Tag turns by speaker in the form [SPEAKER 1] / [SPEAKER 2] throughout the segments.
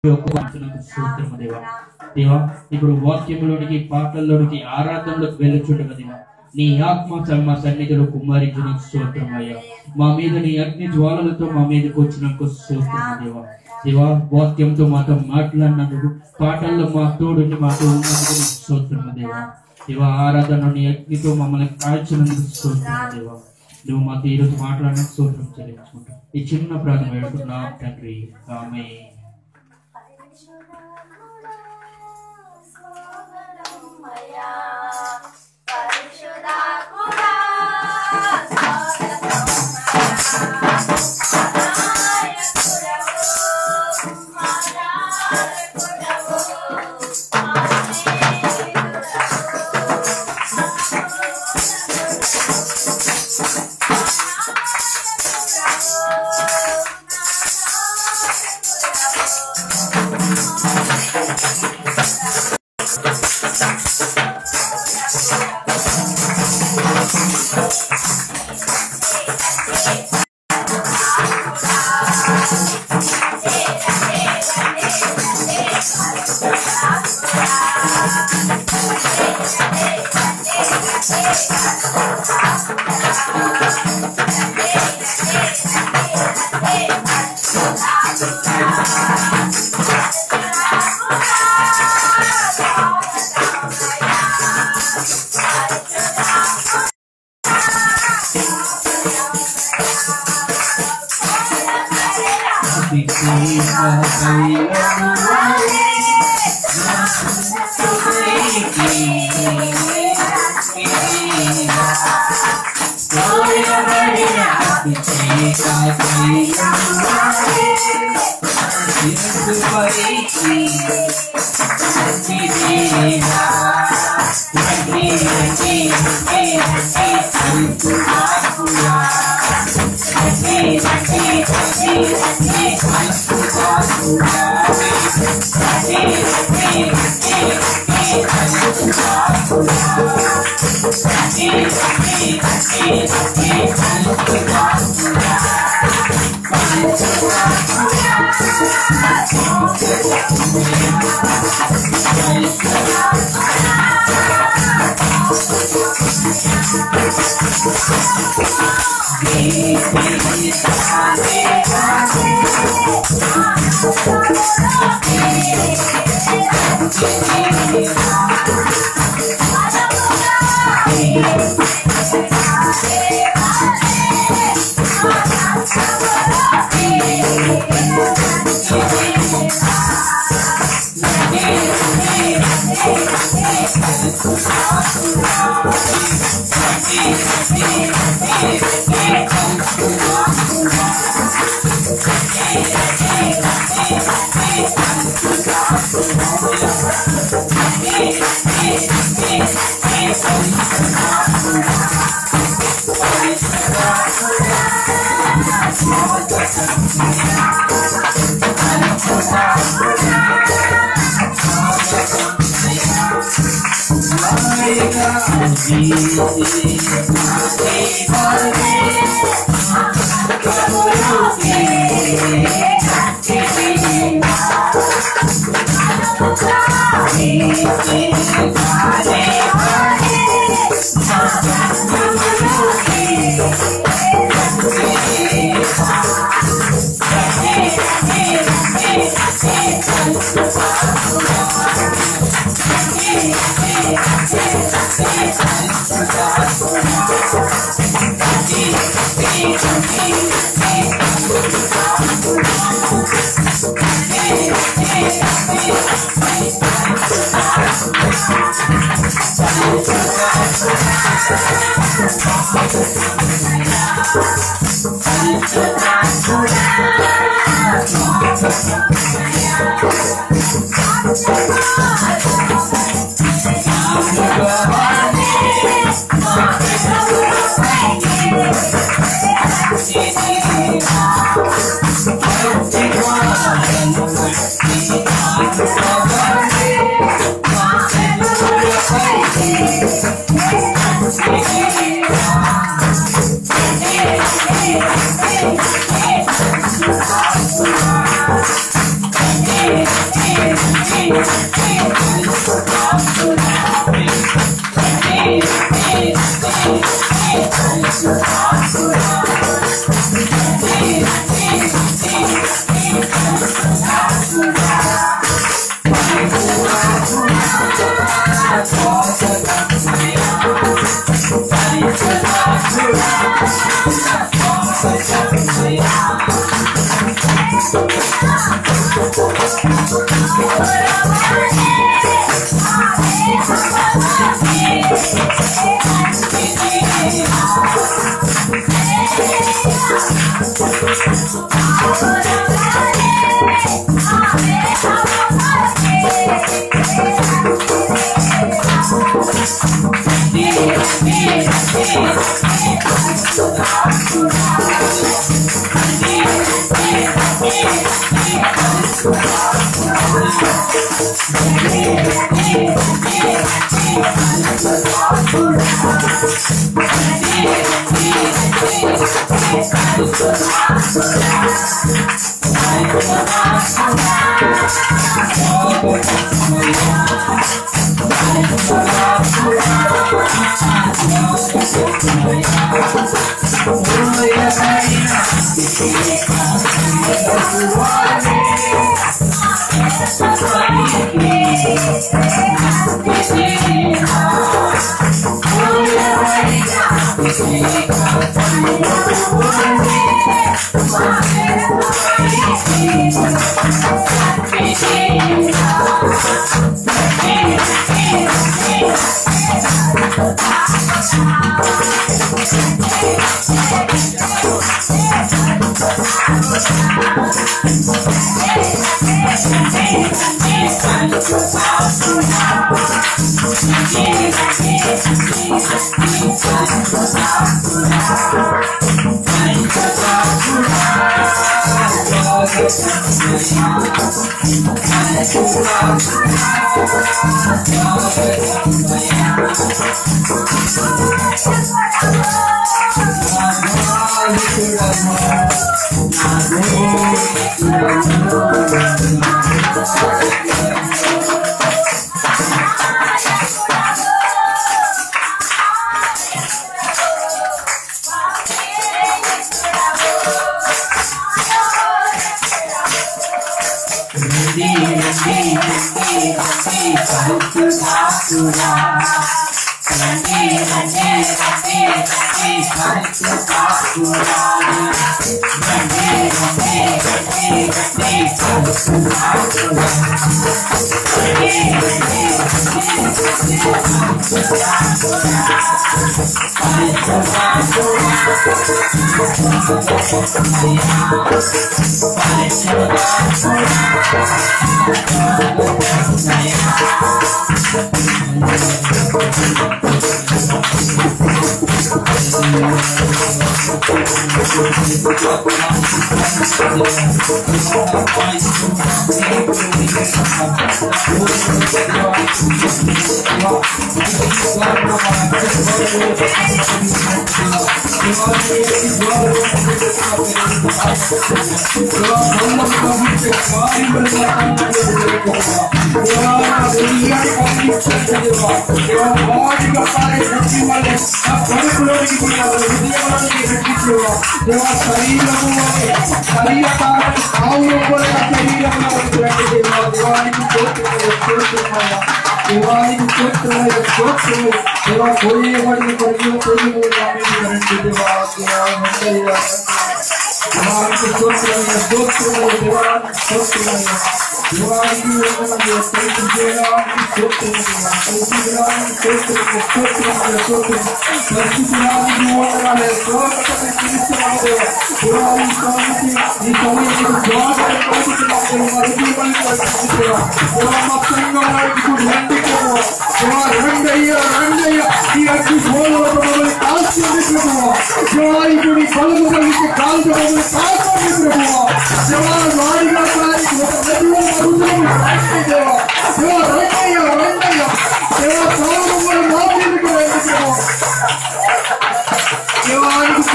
[SPEAKER 1] స్తోత్రము దేవా. దేవా ఇప్పుడు వాక్యములోనికి పాటల్లోనికి ఆరాధనలోకి వెళ్ళుచుండగా దేవా నీ ఆత్మ మా సన్నిధిలో కుమ్మరించిన స్తోత్రమయ్యా. మా మీద నీ అగ్ని జ్వాలలతో మా మీదకి వచ్చినందుకు స్తోత్రము దేవా. దేవా వాక్యంతో మాతో మాట్లాడినందుకు పాటల్లో మా తోడుని మాతో ఉన్నందుకు స్తోత్రము దేవా. దేవా ఆరాధన నీ అగ్నితో మమ్మల్ని కాల్చినందుకు స్తోత్రము దేవా. నువ్వు మాతో ఈరోజు మాట్లాడిన స్తోత్రం చెల్లించుకుంటాం. ఈ చిన్న ప్రార్థన వేడుకున్నా తండ్రి, ఆమేన్.
[SPEAKER 2] Thank you.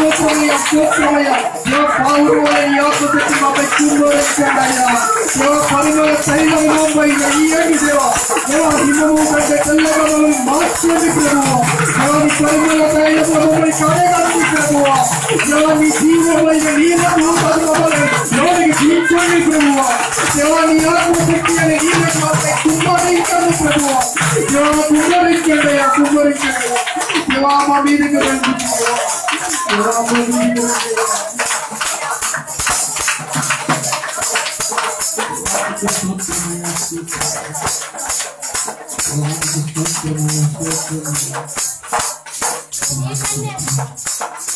[SPEAKER 2] స్తోత్రమయ్యా, స్తోత్రమయ్యా. దేవ పావురు వలె నీ ఆత్మశక్తి మాపై కుమ్మరించండి అయ్యా. దేవ పరిమళ తైలముపై ఇయ్యండి దేవా. దేవ హిమము కంటే తెల్లగా మార్చండి ప్రభువా. దేవ నీ పరిమళ తైలముపై కడగండి ప్రభువా. దేవ నీ జీవమైన నీళ్లను లోనికి దించండి ప్రభువా. దేవ నీ ఆత్మశక్తి అనే నీళ్లను మాపై కుమ్మరించండి ప్రభువా. దేవ కుమ్మరించండి అయ్యా, కుమ్మరించండి. దేవా మా మీదకి రండి ప్రభువా. దేవా మా మీదకి రండి.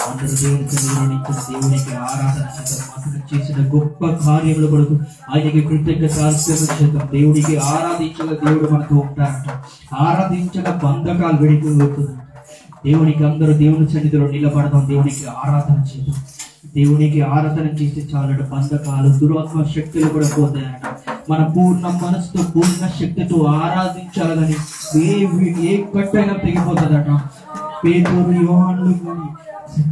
[SPEAKER 1] అందరూ దేవునికి ఆరాధన చేద్దాం. అతను చేసిన గొప్ప కార్యముల కొరకు ఆయనకి కృతజ్ఞతార్పణ. దేవుడికి ఆరాధించగ దేవుడు మనతో ఉంటారంట. ఆరాధించగ బంధకాలు వెడిపోతుంది. దేవునికి అందరూ దేవుని సన్నిధిలో నిలబడదాం. దేవునికి ఆరాధన చేద్దాం. దేవునికి ఆరాధన చేస్తే చాలట బంధకాలు దురాత్మ శక్తులు కూడా పోతాయట. మన పూర్ణ మనసుతో పూర్ణ శక్తితో ఆరాధించాలని ఏ కట్టైనా తెగిపోతుందట. పేతురు యోహానులు కానీ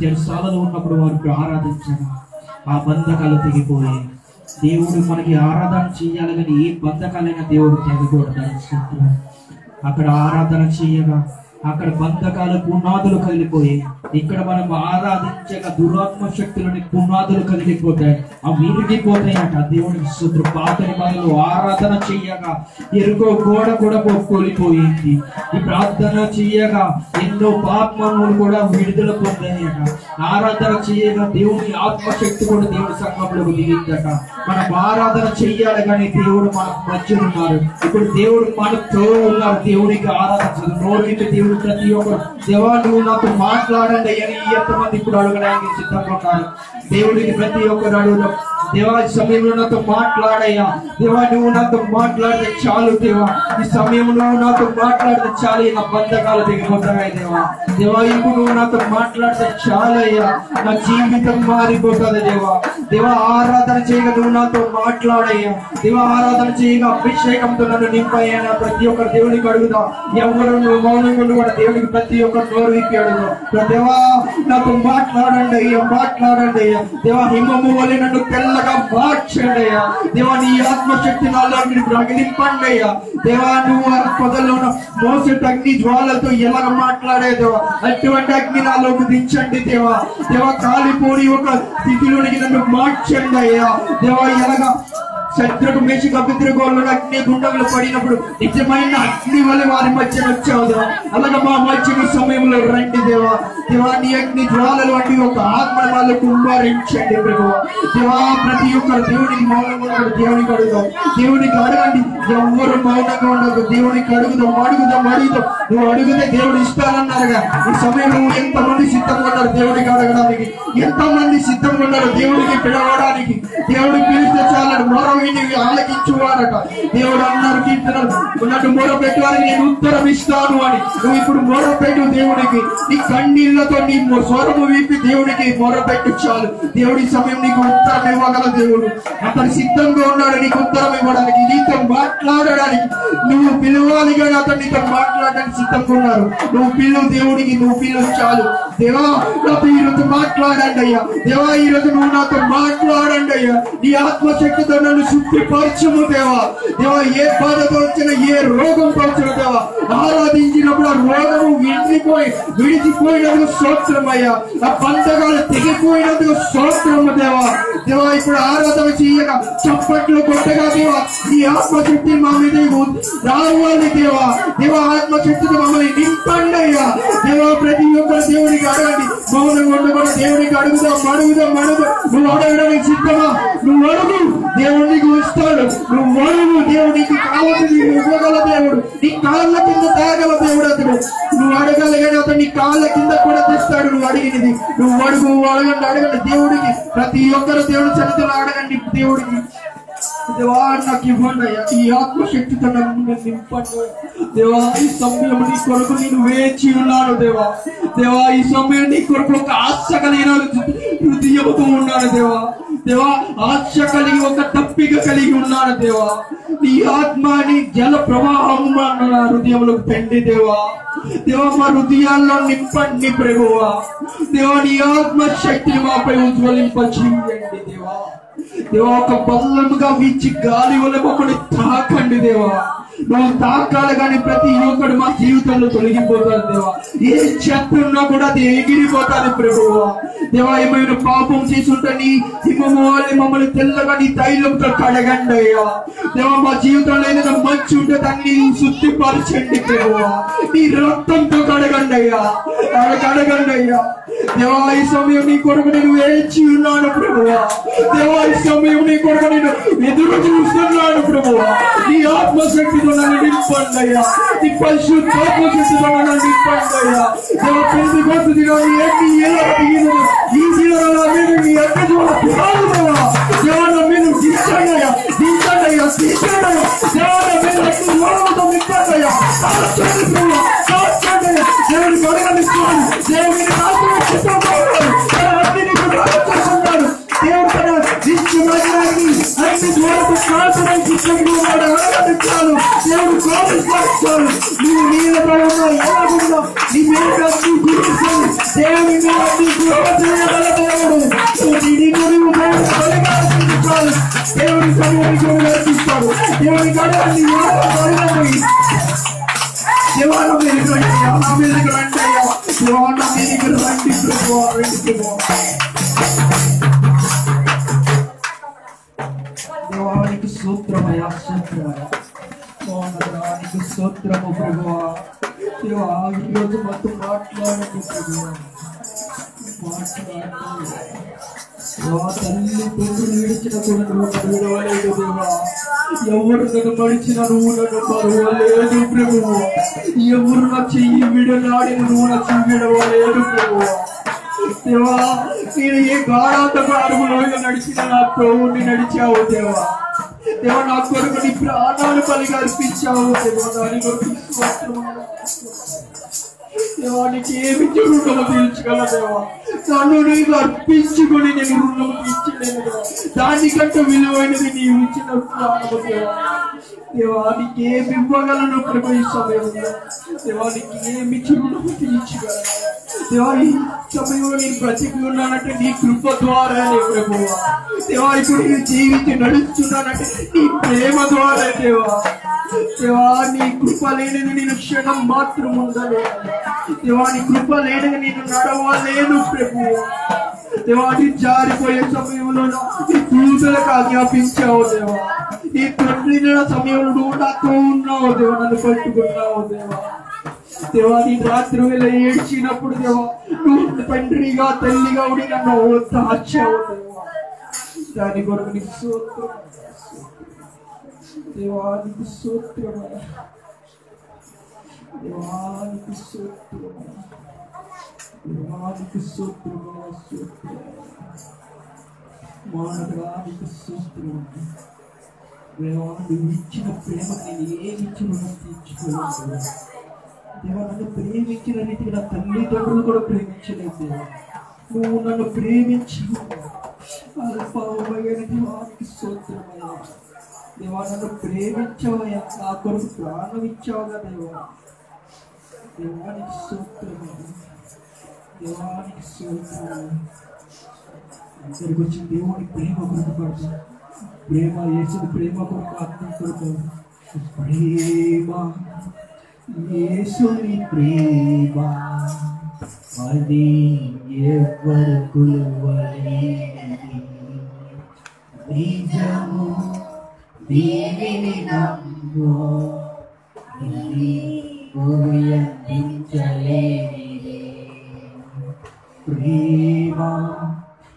[SPEAKER 1] చెరసాలలో ఉన్నప్పుడు వారికి ఆరాధించారు, ఆ బంధకాలు తెగిపోయాయి. దేవుడు మనకి ఆరాధన చేయాలి కానీ ఏ బంధకాలైనా దేవుడు తెగకూడదు. అక్కడ ఆరాధన చేయగా అక్కడ బంధకాల పునాదులు కదిలిపోయి, ఇక్కడ మనం ఆరాధించగా దురాత్మ శక్తులని పునాదులు కదిలిపోతాయి, అవి విరిగిపోతాయి అంట. దేవునికి స్తోత్రం. పాతని మనలో ఆరాధన చెయ్యగా ఎరుకో గోడ కూడా కోల్పోయింది. ఈ ప్రార్థన చెయ్యగా ఎన్నో పాపములు కూడా విడుదల పొందాయి అట. ఆరాధన చెయ్యగా దేవుని ఆత్మశక్తి కూడా దేవుడి సంఘంలోకి దిగిందట. మనం ఆరాధన చెయ్యాలి కానీ దేవుడు మన మధ్య ఉన్నారు. ఇప్పుడు దేవుడు మనతో ఉన్నారు. దేవుడికి ఆరాధన నోరు దేవుడు ప్రతి ఒక్కరు దేవా నువ్వు నాతో మాట్లాడండి అని ఎంతమంది ఇప్పుడు అడగడానికి సిద్ధంగా ఉన్నారు. దేవుడికి ప్రతి ఒక్కరు అడుగుతాం, దేవా ఈ సమయంలో నాతో మాట్లాడయ్యా. దేవా నువ్వు నాతో మాట్లాడితే చాలు దేవా. ఈ సమయంలో నువ్వు నాతో మాట్లాడితే చాలు, నా బంధకాలు దిగిపోతాయి దేవా. దేవా ఇప్పుడు నువ్వు నాతో మాట్లాడితే చాలయ్యా, నా జీవితం మారిపోతుంది దేవా. దేవా ఆరాధన చేయగా నువ్వు నాతో మాట్లాడయ్యా. దేవా ఆరాధన చేయగా అభిషేకంతో నన్ను నింపయ్యా. ప్రతి ఒక్కరు దేవునికి అడుగుదా. ఎవరు నువ్వు మౌనంగా కూడా దేవునికి ప్రతి ఒక్కరు నోరు విప్పి అడుగు. దేవా నాతో మాట్లాడండి అయ్యా, మాట్లాడండి అయ్యా. దేవా హిమము వలె నన్ను తెల్లగా మార్చండి అయ్యా. దేవా నీ ఆత్మశక్తి నాలో నింపండి అయ్యా. దేవా నువ్వు పొదల్లో మోసటి అగ్ని జ్వాలతో ఎలాగ మాట్లాడేదేవా అటువంటి అగ్ని నాలోకి దించండి దేవా. దేవా కాలిపోని ఒక స్థితిలోనికి నన్ను మార్చండి అయ్యా. దేవా ఎలాగా శత్రుకు మేషకు అభిద్రగోళ్ళు అగ్ని గుండములు పడినప్పుడు నిజమైన అగ్ని వల్ల వారి మధ్య వచ్చావు దేవా. అలాగే మా మధ్య సమయంలో రండి దేవా. దేవా నీ అగ్ని జ్వాలలు వంటి ఒక ఆత్మ వాళ్ళు కుమ్మరించండి ప్రభువా. దేవా ప్రతి ఒక్కరు దేవునికి మౌనంగా దేవునికి అడుగుదాం. దేవునికి అడగండి, ఎవరు మౌనంగా ఉండదు. దేవునికి అడుగుదాం, అడుగుదాం, అడుగుదాం. నువ్వు అడిగితే దేవుడు ఇస్తానన్నారుగా. ఈ సమయంలో ఎంతమంది సిద్ధంగా ఉన్నారు దేవుడికి అడగడానికి? ఎంతమంది సిద్ధంగా ఉన్నారు దేవుడికి పిలవడానికి? దేవుడు పిలిస్తే చాలని మరో ఆలకించువారట. దేవుడు అన్నారు కీర్తనలు, నన్ను మొరపెట్టువారికి నేను ఉత్తరం ఇస్తాను అని. నువ్వు ఇప్పుడు మొరపెట్టు దేవుడికి. నీ కన్నీళ్లతో నీ స్వరము విప్పి దేవుడికి మొరపెట్టు చాలు. దేవుడి సమయం నీకు ఉత్తరం ఇవ్వగల దేవుడు. అతను సిద్ధంగా ఉన్నాడు నీకు ఉత్తరం ఇవ్వడానికి, నీతో మాట్లాడడానికి. నువ్వు పిలవాలి కానీ అతను నీతో మాట్లాడడానికి సిద్ధంగా ఉన్నారు. నువ్వు పిలువు దేవుడికి, నువ్వు పిలువు చాలు. దేవా నాతో ఈరోజు మాట్లాడండి అయ్యా. దేవా ఈరోజు నువ్వు నాతో మాట్లాడండి అయ్యా. నీ ఆత్మశక్తితో నన్ను శుద్ధిపరచము దేవా. దేవా ఏ బాధతో వచ్చిన, ఏ రోగంతో వచ్చిన దేవా, ఆరాధించినప్పుడు ఆ రోగము విడిచిపోయినందుకు స్తోత్రం అయ్యా. ఆ బంధకాలు తెగిపోయినందుకు స్తోత్రము దేవా. దేవా ఇప్పుడు ఆరాధన చేయగా చప్పట్లు కొట్టగా దేవా నీ ఆత్మశక్తి మా మీద రావాలి దేవా. దేవా ఆత్మశక్తితో మమ్మల్ని నింపండి అయ్యా. దేవా ప్రతి ఒక్కరు దేవుడికి అడగండి, మౌనంగా ఉండకుండా దేవుడికి అడుగుదాం, అడుగుదాం, అడుగు. నువ్వు అడగడానికి సిద్ధమా? నువ్వు అడుగు, దేవుడు నీకు ఇస్తాడు. నువ్వు అడుగు, దేవుడికి కావాల్సింది ఇవ్వగల దేవుడు. నీ కాళ్ళ కింద తాగల దేవుడు అతడు. నువ్వు అడగలిగానే అతను నీ కాళ్ళ కింద కూడా తెస్తాడు. నువ్వు అడిగినది నువ్వు అడుగు, అడగండి, అడగండి దేవుడికి. ప్రతి ఒక్కరు దేవుడి సన్నిధిలో అడగండి దేవుడికి. దేవా నాకు ఇవ్వండి అయ్యా, ఈ ఆత్మశక్తితో నన్ను నింపండి దేవా. ఈ సమయం నీ కొరకు నేను వేచి ఉన్నాను దేవా. దేవా ఈ సమయం నీ కొరకు ఒక ఆశ కలిగిన హృదయంతో ఉన్నాను దేవా. దేవా ఆశ కలిగి ఒక తప్పిక కలిగి ఉన్నాను దేవా.
[SPEAKER 2] నీ ఆత్మ నీ జల ప్రవాహం నా హృదయంలోకి తండ్రి దేవా. దేవా మా హృదయాల్లో నింపండి ప్రభువా. దేవా నీ ఆత్మ శక్తిని మాపై ఉజ్వలింపచేయండి దేవా. దేవా ఒక బల్లముగా వీచి గాలి వల్ల ఒకటి తాకండి దేవా. నువ్వు తాకాలి కానీ ప్రతి ఒక్కడు మా జీవితంలో తొలగిపోతాడు దేవా. ఏ చెత్తున్నా కూడా అది ఎగిరిపోతాది ప్రభువా. దేవా ఏమైనా పాపం చేసుంటే నీ హిమము వాళ్ళని మమ్మల్ని తెల్లగా నీ తైలంతో కడగండి అయ్యా. దేవా మా జీవితంలో ఏదైనా మంచి ఉంటే దాన్ని శుద్ధిపరచండి ప్రభువా. నీ రక్తంతో కడగండి అయ్యా, కడగండి అయ్యా. దేవా ఈ సమయం నీ కొరకు నేను వేచి ఉన్నాను ప్రభువా. దేవా ఈ సమయం నీ కొరకు నేను ఎదురు చూస్తున్నాను ప్రభువా. నీ ఆత్మశక్తితో నన్ను నింపండి అయ్యా. నీ పరిశుద్ధాత్మ శక్తితో నన్ను నింపండి అయ్యా. దేవా పెంతెకోస్తు దినాన్ని ఈ దినాల మీద నీ అక్కజోడ దేవా నా మీద దించండి అయ్యా, దించండి అయ్యా, దించండి అయ్యా. దేవా నా మీద అక్కజోడతో నింపండి అయ్యా. కాల్చండి ప్రభువా, కాల్చండి అయ్యా. దేవుని గొడవనిస్తున్నాను, దేవుని దేవుడు తన నిత్యమని అన్ని దూరపు కాల్చడం చిత్రంలో అడగనిస్తాను. దేవుడు కోపిస్తాను. నువ్వు నీళ్ళ ప్రభావం ఎలాగున్నా నీ మీద గుర్తిస్తాను. దేవుని మీద నీ కృప చేయగల దేవుడు. నువ్వు బలిగాల్సింది దేవుని సమయానికి నడిపిస్తాడు. దేవుని గడవని గడవని దేవాల మీదకి రండి, నా మీదకి రండి అయ్యా. దేవాల మీదకి రండి ప్రభువా, రండి ప్రభువా. దేవానికి స్తోత్రమయ్యా, స్తోత్రమయ్యా. మోహనరానికి స్తోత్రము ప్రభువా. దేవా ఈరోజు మాతో మాట్లాడండి ప్రభువా, మాట్లాడండి. తల్లి పొద్దు విడిచిన కూడా నువ్వు విడవలేదు దేవా. ఎవరు నన్ను మడిచిన నువ్వు నన్ను మరవలేదు ప్రభువా. ఎవరు నా చెయ్యి విడనాడిన నువ్వు నా చెయ్యి విడవలేదు ప్రభువా. దేవా నేను ఏ గాఢాంతపు అడుగులో నడిచిన నా ప్రభువుని నడిచావు దేవా. దేవా నా కొరకు నీ ప్రాణాలు బలిగా అర్పించావు దేవా. దాని కొరకు దేవానికి ఏమి రుణము తీర్చగల దేవా. నన్ను నీకు అర్పించుకొని నేను రుణము తీర్చలేను దేవా. దానికంటే విలువైనది నీవు ఇచ్చిన ప్రాణము దేవా. దేవానికి ఏమి ఇవ్వగలను ప్రభు ఈ సమయంలో. దేవానికి ఏమి రుణము తీర్చగలను దేవా. ఈ సమయంలో నేను బ్రతికి ఉన్నానంటే నీ కృప ద్వారానే ప్రభువా. దేవా ఇప్పుడు నేను జీవించి నడుస్తున్నానంటే నీ ప్రేమ ద్వారా దేవా. దేవా నీ కృప లేనిది నేను క్షణం మాత్రం ఉండలేదు దేవా. నీ కృప లేనిది నేను నడవలేను ప్రభువా. దేవాన్ని జారిపోయే సమయంలో నీ దూతలకు ఆజ్ఞాపించావు దేవా. నీ తండ్రి సమయంలో నువ్వు నాతో ఉన్నావు దేవా, నన్ను పట్టుకున్నావు దేవా. దేవా నీ రాత్రి వేళ ఏడ్చినప్పుడు దేవా నువ్వు తండ్రిగా తల్లిగా ఉండి నన్ను దాచావు దేవా. దాని కొరకు నీకు స్తోత్రం దేవానికి స్తోత్రం, దేవానికి స్తోత్రం, దేవానికి స్తోత్రం, మానవుడానికి స్తోత్రం. దేవా నువ్వు ఇచ్చిన ప్రేమకి నేను ఏమి ఇచ్చిన తీర్చుకోలేదు దేవా. నన్ను ప్రేమించిన రీతికి నా తల్లిదండ్రులు కూడా ప్రేమించలేదు దేవా. నువ్వు నన్ను ప్రేమించావు దేవానికి స్తోత్రమయ్యా. దేవా నన్ను ప్రేమించావయ్యా, నా కొరకు ప్రాణం ఇచ్చావుగా దేవా. దేవానికి స్తోత్రమయ్యా, దేవానికి స్తోత్రం. అందరికి వచ్చిన దేవుని ప్రేమ కొరకు పడతాం. ప్రేమ యేసుని ప్రేమ కొరకు అర్థం కొరకు ప్రేమ యేసుని ప్రేమ అది ఎవరు కొలువలేనిది. నిజము దీనిని నమ్ము ఇది ఊహించలేనిది. ప్రేమ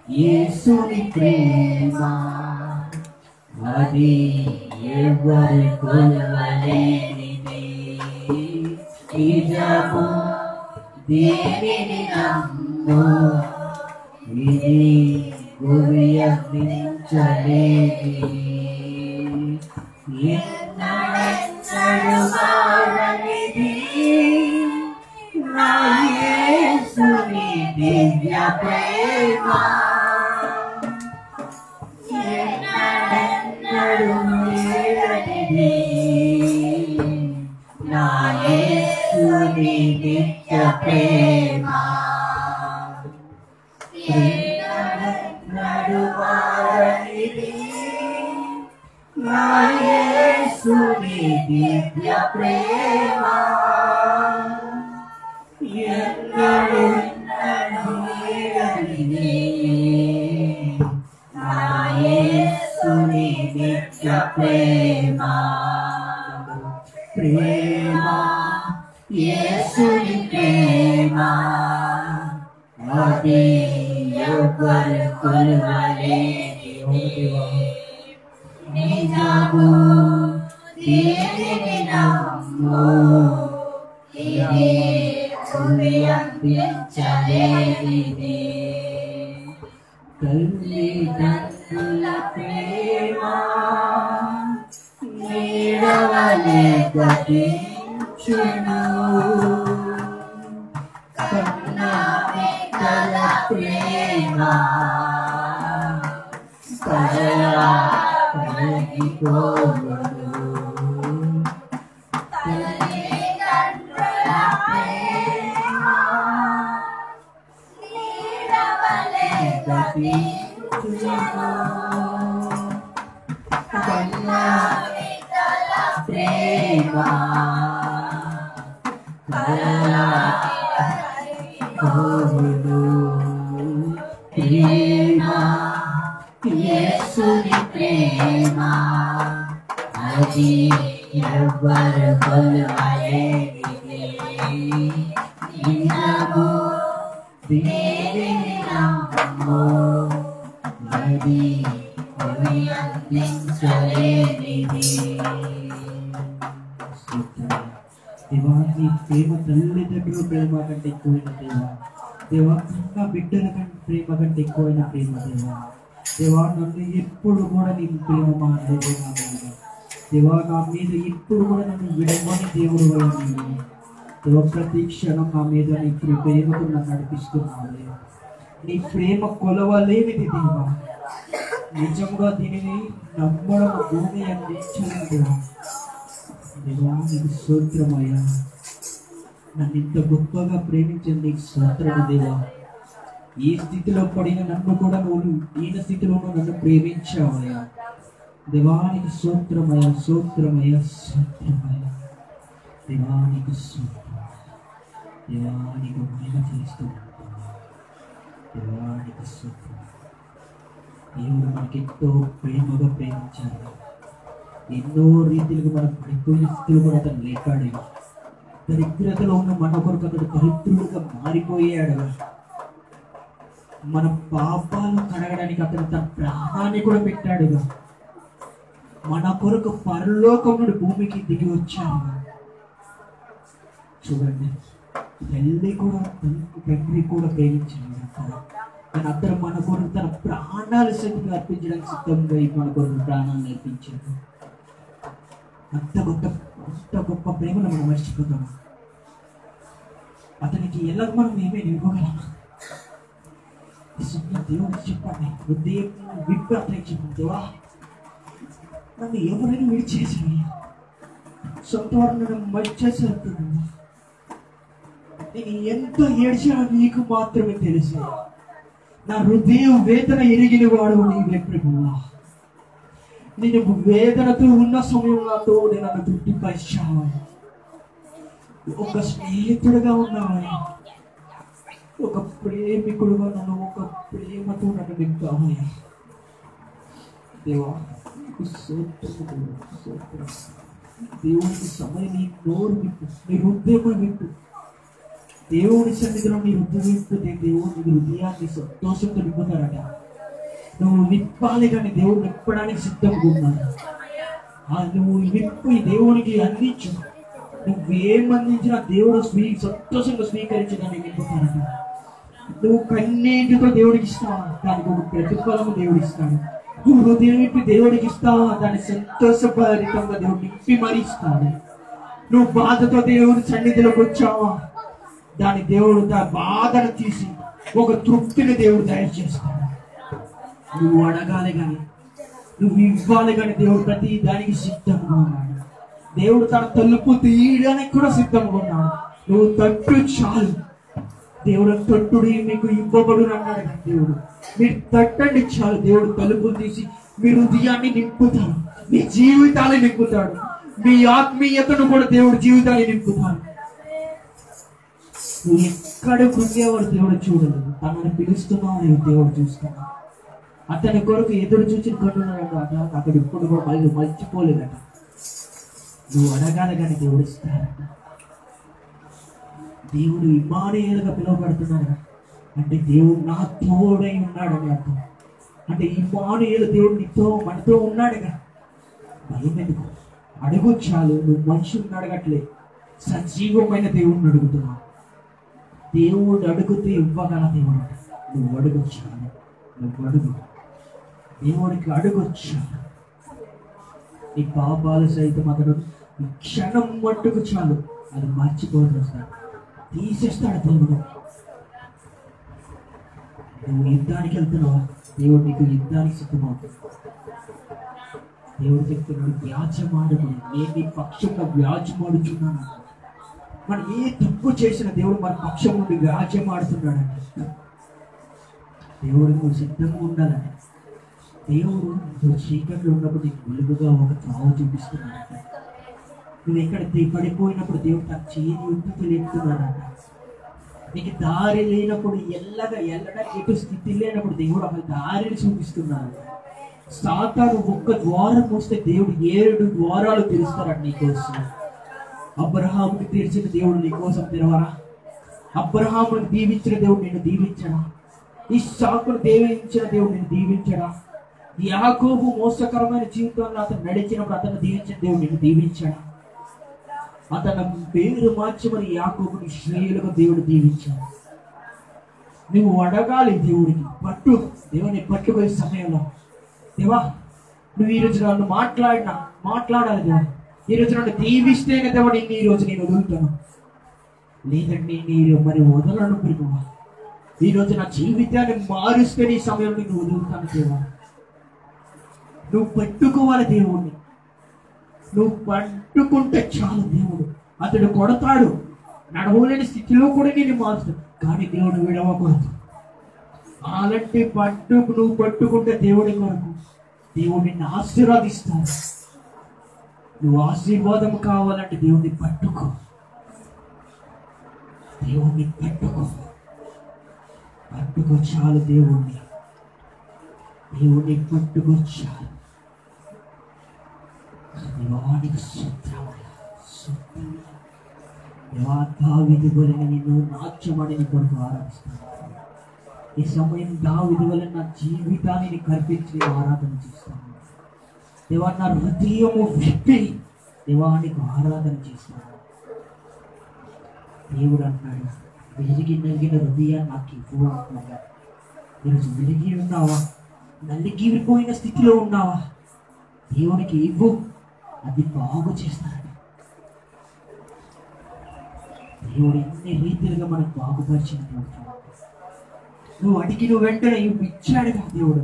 [SPEAKER 2] యేసుని ప్రేమ అది ఎవరు కొలువలేనిది. నిజము దీనిని నమ్ము ఇది ఊహించలేనిది. ఎన్నడెన్నడు మారనిది నా యేసుని దివ్య ప్రేమ. ఎన్నడెన్నడు మారనిది
[SPEAKER 3] నా యేసుని నిత్య ప్రేమ నడువారనిది నా యేసుని నిత్య ప్రేమ ఎన్నడూ నడువనిది నా యేసుని నిత్య ప్రేమ ప్రేమ యేసుని ప్రేమ అది ఎవ్వరు కొలవలేని నిజము దీనిని నమ్ము ఇది అందించలేనిది తల్లిదండ్రుల ప్రేమ నీడవలే గతించును కన్న ప్రేమ కలగిపోవడు తల్లిదండ్రుల ప్రేమ నీడవలే గతించును కన్న ప్రేమ కలగిపోవడు ప్రేమ యేసుని ప్రేమ అది ఎవ్వరు కొలవలేనిది నిజము దీనిని నమ్ము అది అందించలేనిది
[SPEAKER 1] దేవా నీ ప్రేమ తల్లిదండ్రుల ప్రేమ కంటే ఎక్కువైన ప్రేమ దేవా కన్న బిడ్డల కంటే ప్రేమ కంటే ఎక్కువైన ప్రేమ దేవా దేవా నన్ను ఎప్పుడు కూడా నీ ప్రేమ మానలేదు దేవా నా మీద ఎప్పుడు కూడా నన్ను విడమని దేవుడు అయినా దేవా ప్రతి క్షణం నా మీద నీ ప్రేమతో నన్ను నడిపిస్తున్నావు నీ ప్రేమ కొలవలేనిది దేవా నిజంగా దీనిని నమ్మడం భూమి అందించలేదు దేవా నీకు స్తోత్రమయ్యా నన్ను ఇంత గొప్పగా ప్రేమించండి నీకు స్తోత్రము దేవా ఈ స్థితిలో పడిన నన్ను కూడా నువ్వు ఈయన స్థితిలోనూ నన్ను ప్రేమించావయ్యా దేవానికి స్తోత్రమయ్యా స్తోత్రమయ్యా స్తోత్రమయ్యా దేవానికి స్తోత్రం దేవానికి మహిమ చేస్తూ దేవానికి స్తోత్రం దేవుడు మనకెంతో ప్రేమగా ప్రేమించాడు ఎన్నో రీతిలుగా మనకు పడిపోయిన స్థితిలో కూడా అతను లేపాడు దరిద్రతలో ఉన్న మన కొరకు అతడు దరిద్రుడిగా మారిపోయాడు మన పాపాలు కడగడానికి అతను తన ప్రాణాన్ని కూడా పెట్టాడుగా మన కొరకు పరలోకం నుండి భూమికి దిగి వచ్చాడు చూడండి తల్లి కూడా తండ్రి కూడా ప్రేమించాడు కానీ అతను మన కొరకు తన ప్రాణాలు సైతం అర్పించడానికి సిద్ధంగా మన కొరకు ప్రాణాలను అర్పించాడు అంత గొప్ప ప్రేమను మనం మర్చిపోతాము అతనికి ఎలా మనం ఏమేమి ఇవ్వగలమా దేవుడు చెప్పండి హృదయం విప్పి అతనికి చెప్పండి దేవా నన్ను ఎవరైనా విడిచేసాను సొంత వారు నన్ను మర్చేసాను నేను ఎంత ఏడ్చానో నీకు మాత్రమే తెలుసు నా హృదయ వేదన ఎరిగిన వాడు నీవే ప్రభువా నేను వేదనతో ఉన్న సమయంలో నన్ను తృప్తిపరిచావు ఒక స్నేహితుడుగా ఉన్నావని ఒక ప్రేమికుడుగా నన్ను ఒక ప్రేమతో నన్ను నింపావయ్యా దేవా దేవునికి సమయం నీ నోరు విప్పు నీ హృదయం విప్పు దేవుని సన్నిధిలో నీ హృదయం విప్పితే దేవుడు నీ హృదయాన్ని సంతోషంతో నింపుతారట నువ్వు నింపాలి కానీ దేవుడు నింపడానికి సిద్ధంగా ఉన్నాడు నువ్వు విప్పు దేవునికి అందించు నువ్వేం అందించినా దేవుడు సంతోషంగా స్వీకరించడానికి నింపుతారట నువ్వు కన్నీటితో దేవుడికి ఇస్తావా దానికి ఒక ప్రతిఫలము దేవుడు ఇస్తాడు నువ్వు హృదయం విప్పి దేవుడికి ఇస్తావా దాన్ని సంతోషభరితంగా దేవుడు నింపి మరీ ఇస్తాడు నువ్వు బాధతో దేవుడి సన్నిధిలోకి వచ్చావా దాని దేవుడు బాధను తీసి ఒక తృప్తిని దేవుడు తయారు చేస్తాడు నువ్వు అడగాలి కానీ నువ్వు ఇవ్వాలి కానీ దేవుడు ప్రతి దానికి సిద్ధంగా ఉన్నాడు
[SPEAKER 2] దేవుడు తన తలుపు తీయడానికి కూడా సిద్ధంగా ఉన్నాడు. నువ్వు తట్టు చాలు. దేవుడు తట్టుడి మీకు ఇవ్వబడు అన్నాడు కదా దేవుడు. మీరు తట్టండి చాలు, దేవుడు తలుపులు తీసి మీ హృదయాన్ని నింపుతాడు, మీ జీవితాన్ని నింపుతాడు, మీ ఆత్మీయతను కూడా దేవుడు జీవితాన్ని నింపుతాడు. నువ్వు ఎక్కడ కృంగేవాడు దేవుడు చూడదు, తనని పిలుస్తున్నావు దేవుడు చూస్తున్నాడు. అతని కొరకు ఎదురు చూసి కట్టున్నాడు అట. అతడు ఇప్పుడు కూడా మళ్ళీ మర్చిపోలేదట. నువ్వు అడగాలి కానీ దేవుడు ఇస్తాడట. దేవుడు ఇమ్మానుయేలుగా పిలువబడుతున్నాడు అంటే దేవుడు నా తోడై ఉన్నాడని అర్థం. అంటే ఇమ్మానుయేలు దేవుడు నీతో మనతో ఉన్నాడుగా. భయం ఎందుకు? అడుగు చాలు. నువ్వు మనిషిని అడగట్లే, సజీవమైన దేవుడిని అడుగుతున్నావు. దేవుడు అడుగుతూ ఇవ్వగల దేవుడు. నువ్వు అడుగు చాలు, నువ్వు అడుగు. దేవుడికి అడుగు చాలు. నీ పాపాలు సైతం అతడు క్షణం మట్టుకు చాలు, అది మర్చిపోవడం వస్తాడు, తీసేస్తాడు దేవుడు. నువ్వు యుద్ధానికి వెళ్తున్నావా? దేవుడు నీకు యుద్ధానికి సిద్ధమవుతుంది. దేవుడు చెప్తున్నాడు, వ్యాజ్యమాడము, నేను నీ పక్షంలో వ్యాజ్యమాడుచున్నాను. మనం ఏ తప్పు చేసిన దేవుడు మన పక్షం నుండి వ్యాజ్యమాడుతున్నాడంటే దేవుడు నువ్వు సిద్ధంగా ఉండాలని. దేవుడు నువ్వు చీకట్లో ఉన్నప్పుడు నీకు వెలుగుగా ఒక త్రావు చూపిస్తున్నాడంట. నువ్వు ఎక్కడ పడిపోయినప్పుడు దేవుడు తన చేయి ఉత్తి తెలియతున్నాడంట. నీకు దారి లేనప్పుడు ఎల్లడానికి ఎటు స్థితి లేనప్పుడు దేవుడు అక్కడ దారిని చూపిస్తున్నాడు. సాతాను ఒక్క ద్వారం వస్తే దేవుడు 7 ద్వారాలు తెరుస్తాడు నీకోసం. అబ్రహాముకి తెరిచిన దేవుడు నీకోసం తెరవరా? అబ్రహాముని దీవించిన దేవుడు నిన్ను దీవించడా? ఇస్సాకును దీవించిన దేవుడు నిన్ను దీవించడా? యాకోబు మోసకరమైన జీవితంలో అతను నడిచినప్పుడు అతను దీవించిన దేవుడు నిన్ను దీవించడా? అతను పేరు మార్చమని యాకోబుని ఇశ్రాయేలుగా దేవుడు దీవించాడు. నువ్వు అడగాలి దేవుడికి. దేవుని పట్టుకునే సమయంలో, దేవా నువ్వు ఈరోజు నన్ను మాట్లాడాలి దేవా. ఈరోజు నన్ను దీవిస్తేనే దేవా నిన్ను ఈరోజు నేను వదులుతాను, లేదంటే నేను మరి వదలను ప్రభువా. ఈరోజు నా జీవితాన్ని మారుస్తే నీ సమయంలో నేను వదులుతాను దేవా. నువ్వు పట్టుకోవాలి దేవుణ్ణి. నువ్వు పట్టుకుంటే చాలు, దేవుడు అతడు కొడతాడు. నడవలేని స్థితిలో కూడా నేను మారుస్తాడు, కానీ దేవుడు విడవకూడదు. అలాంటి నువ్వు పట్టుకుంటే దేవుడి కొరకు దేవుడు నిన్ను ఆశీర్వాదిస్తాడు. నువ్వు ఆశీర్వాదం కావాలంటే దేవుడిని పట్టుకో. దేవుణ్ణి పట్టుకో చాలు. దేవుణ్ణి పట్టుకో చాలు. దేవానికి దావీదు వలన నిన్ను నాట్యమని నీ కొరకు ఆరాధిస్తాను. ఈ సమయం దావీదు వలన నా జీవితాన్ని నీకు అర్పించి ఆరాధన చేస్తాను. దేవా నా హృదయము విప్పి దేవానికి ఆరాధన చేస్తాను. దేవుడు అన్నాడు, విరిగి నలిగిన హృదయాన్ని నాకు ఇవ్వు అంటున్నాడు. ఈరోజు విరిగి ఉన్నావా? నలిగిపోయిన స్థితిలో ఉన్నావా? దేవునికి ఇవ్వు, అది బాగు చేస్తాడు. దేవుడు ఎన్ని రీతిలుగా మనకు బాగుపరిచిన నువ్వు అడిగిన వెంటనే ఇచ్చాడుగా దేవుడు.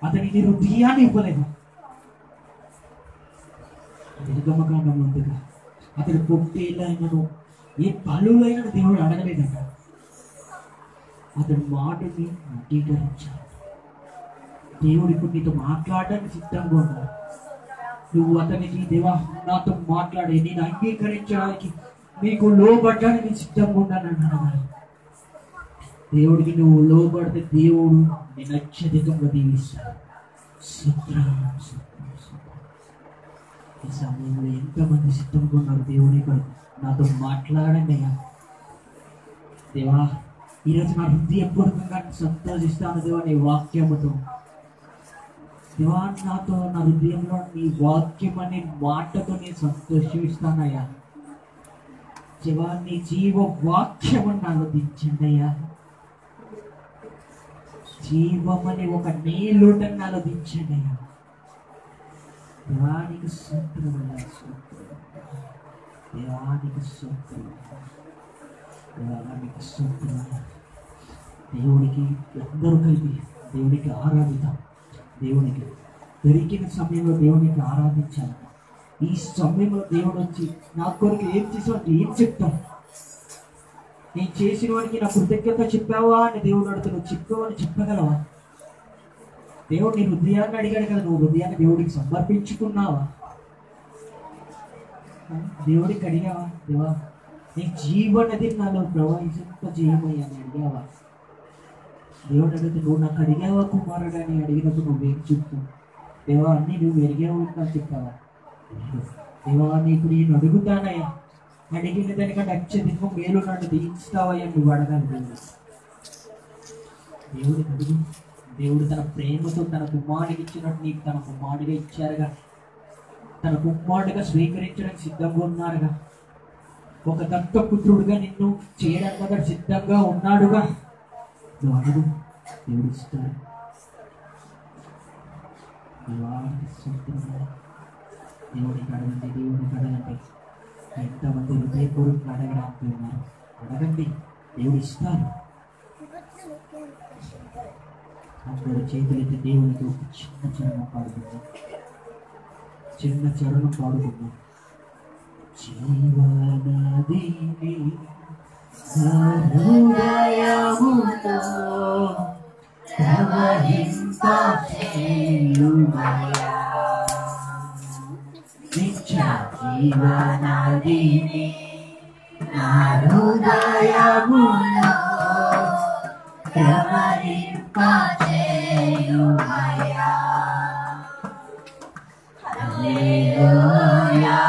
[SPEAKER 2] అతని నీ హృదయాన్ని ఇవ్వలేదు. నిర్గమకాండం ముందుగా అతడు పొట్టేళ్ళైనను ఏ పనులైన దేవుడు అడగలేదట. అతడు మాటని అంగీకరించాడు. దేవుడు ఇప్పుడు నీతో మాట్లాడడానికి సిద్ధంగా ఉన్నాడు. నువ్వు అతనికి దేవా నాతో మాట్లాడే, నేను అంగీకరించడానికి నీకు లోబడ్డానికి సిద్ధంగా ఉన్నాను అన్నాడు. దేవుడికి నువ్వు లోబడితే దేవుడు నేను అత్యధికంగా దీవిస్తాడు. ఈ సమయంలో ఎంతమంది సిద్ధంగా ఉన్నారు దేవుడి కొరకు? నాతో మాట్లాడండి అయ్యా. దేవా ఈరోజు నా హృదయపూర్వకంగా సంతోషిస్తాను దేవా నీ వాక్యముతో. దేవా నాతో నా హృదయంలో నీ వాక్యం అనే మాటతో నేను సంతోషిస్తానయ్యా. దేవా నీ జీవ వాక్యము నాలో దించండి అయ్యా. జీవమని ఒక నీళ్ళుటని నాలో దించండి అయ్యా. దేవానికి స్తోత్రమయ్యా, దేవానికి స్తోత్రమయ్యా, దేవానికి స్తోత్రమయ్యా. దేవుడికి అందరూ కలిపి దేవుడికి ఆరాధిద్దాం. దేవునికి దొరికిన సమయంలో దేవునికి ఆరాధించాలి.
[SPEAKER 1] ఈ సమయంలో దేవుడు వచ్చి నా కొరకు ఏం చేసావు, ఏం చెప్తావు? నేను చేసిన వాడికి నా కృతజ్ఞత చెప్పావా అని దేవుడు అడుగుతా. నువ్వు చెప్పావా అని చెప్పగలవా? దేవుడు నీ హృదయాన్ని అడిగాడు కదా, నువ్వు హృదయాన్ని దేవుడికి సమర్పించుకున్నావా? దేవుడికి అడిగావా, దేవా నీ జీవనది నాలో ప్రవహింప చేయమయ్యా అని అడిగావా? దేవుడు అడిగితే నువ్వు నాకు అడిగావా కుమారుడు అని అడిగినప్పుడు నువ్వేం చెప్తావు? దేవా అన్నీ నువ్వు ఎరిగావు నాకు చెప్పావా? దేవా నీకు నేను అడుగుతానయ్యా, అడిగిన దానికంటే అత్యధికం మేలు నన్ను దీవిస్తావయ్యా నువ్వు అడగాలి. దేవుడిని అడుగు. దేవుడు తన ప్రేమతో తన కుమారుడికి ఇచ్చినట్టు నీకు తన కుమారుడిగా ఇచ్చారుగా, తన కుమారుడిగా స్వీకరించడానికి సిద్ధంగా ఉన్నారుగా, ఒక దత్తపుత్రుడుగా నిన్ను చేయడానికి అతడు సిద్ధంగా ఉన్నాడుగా. నువ్వు అడుగు, దేవుడు ఇస్తాడు. దేవుడికి అడగండి, దేవుడికి అడగండి. ఎంతమంది హృదయపూర్వకంగా అడగడానికి అడగండి, దేవుడు ఇస్తారు. అందరూ చేతులైతే దేవునికి ఒక చిన్న చరణం పాడుకుందాం, చిన్న చరణం పాడుకుందాం. జీవనదిని హృదయముతో ప్రవహింపచేయుమయ్యా, నిత్య జీవనదిని నా హృదయములో ప్రవహింపచేయుమయ్యా. హల్లెలూయా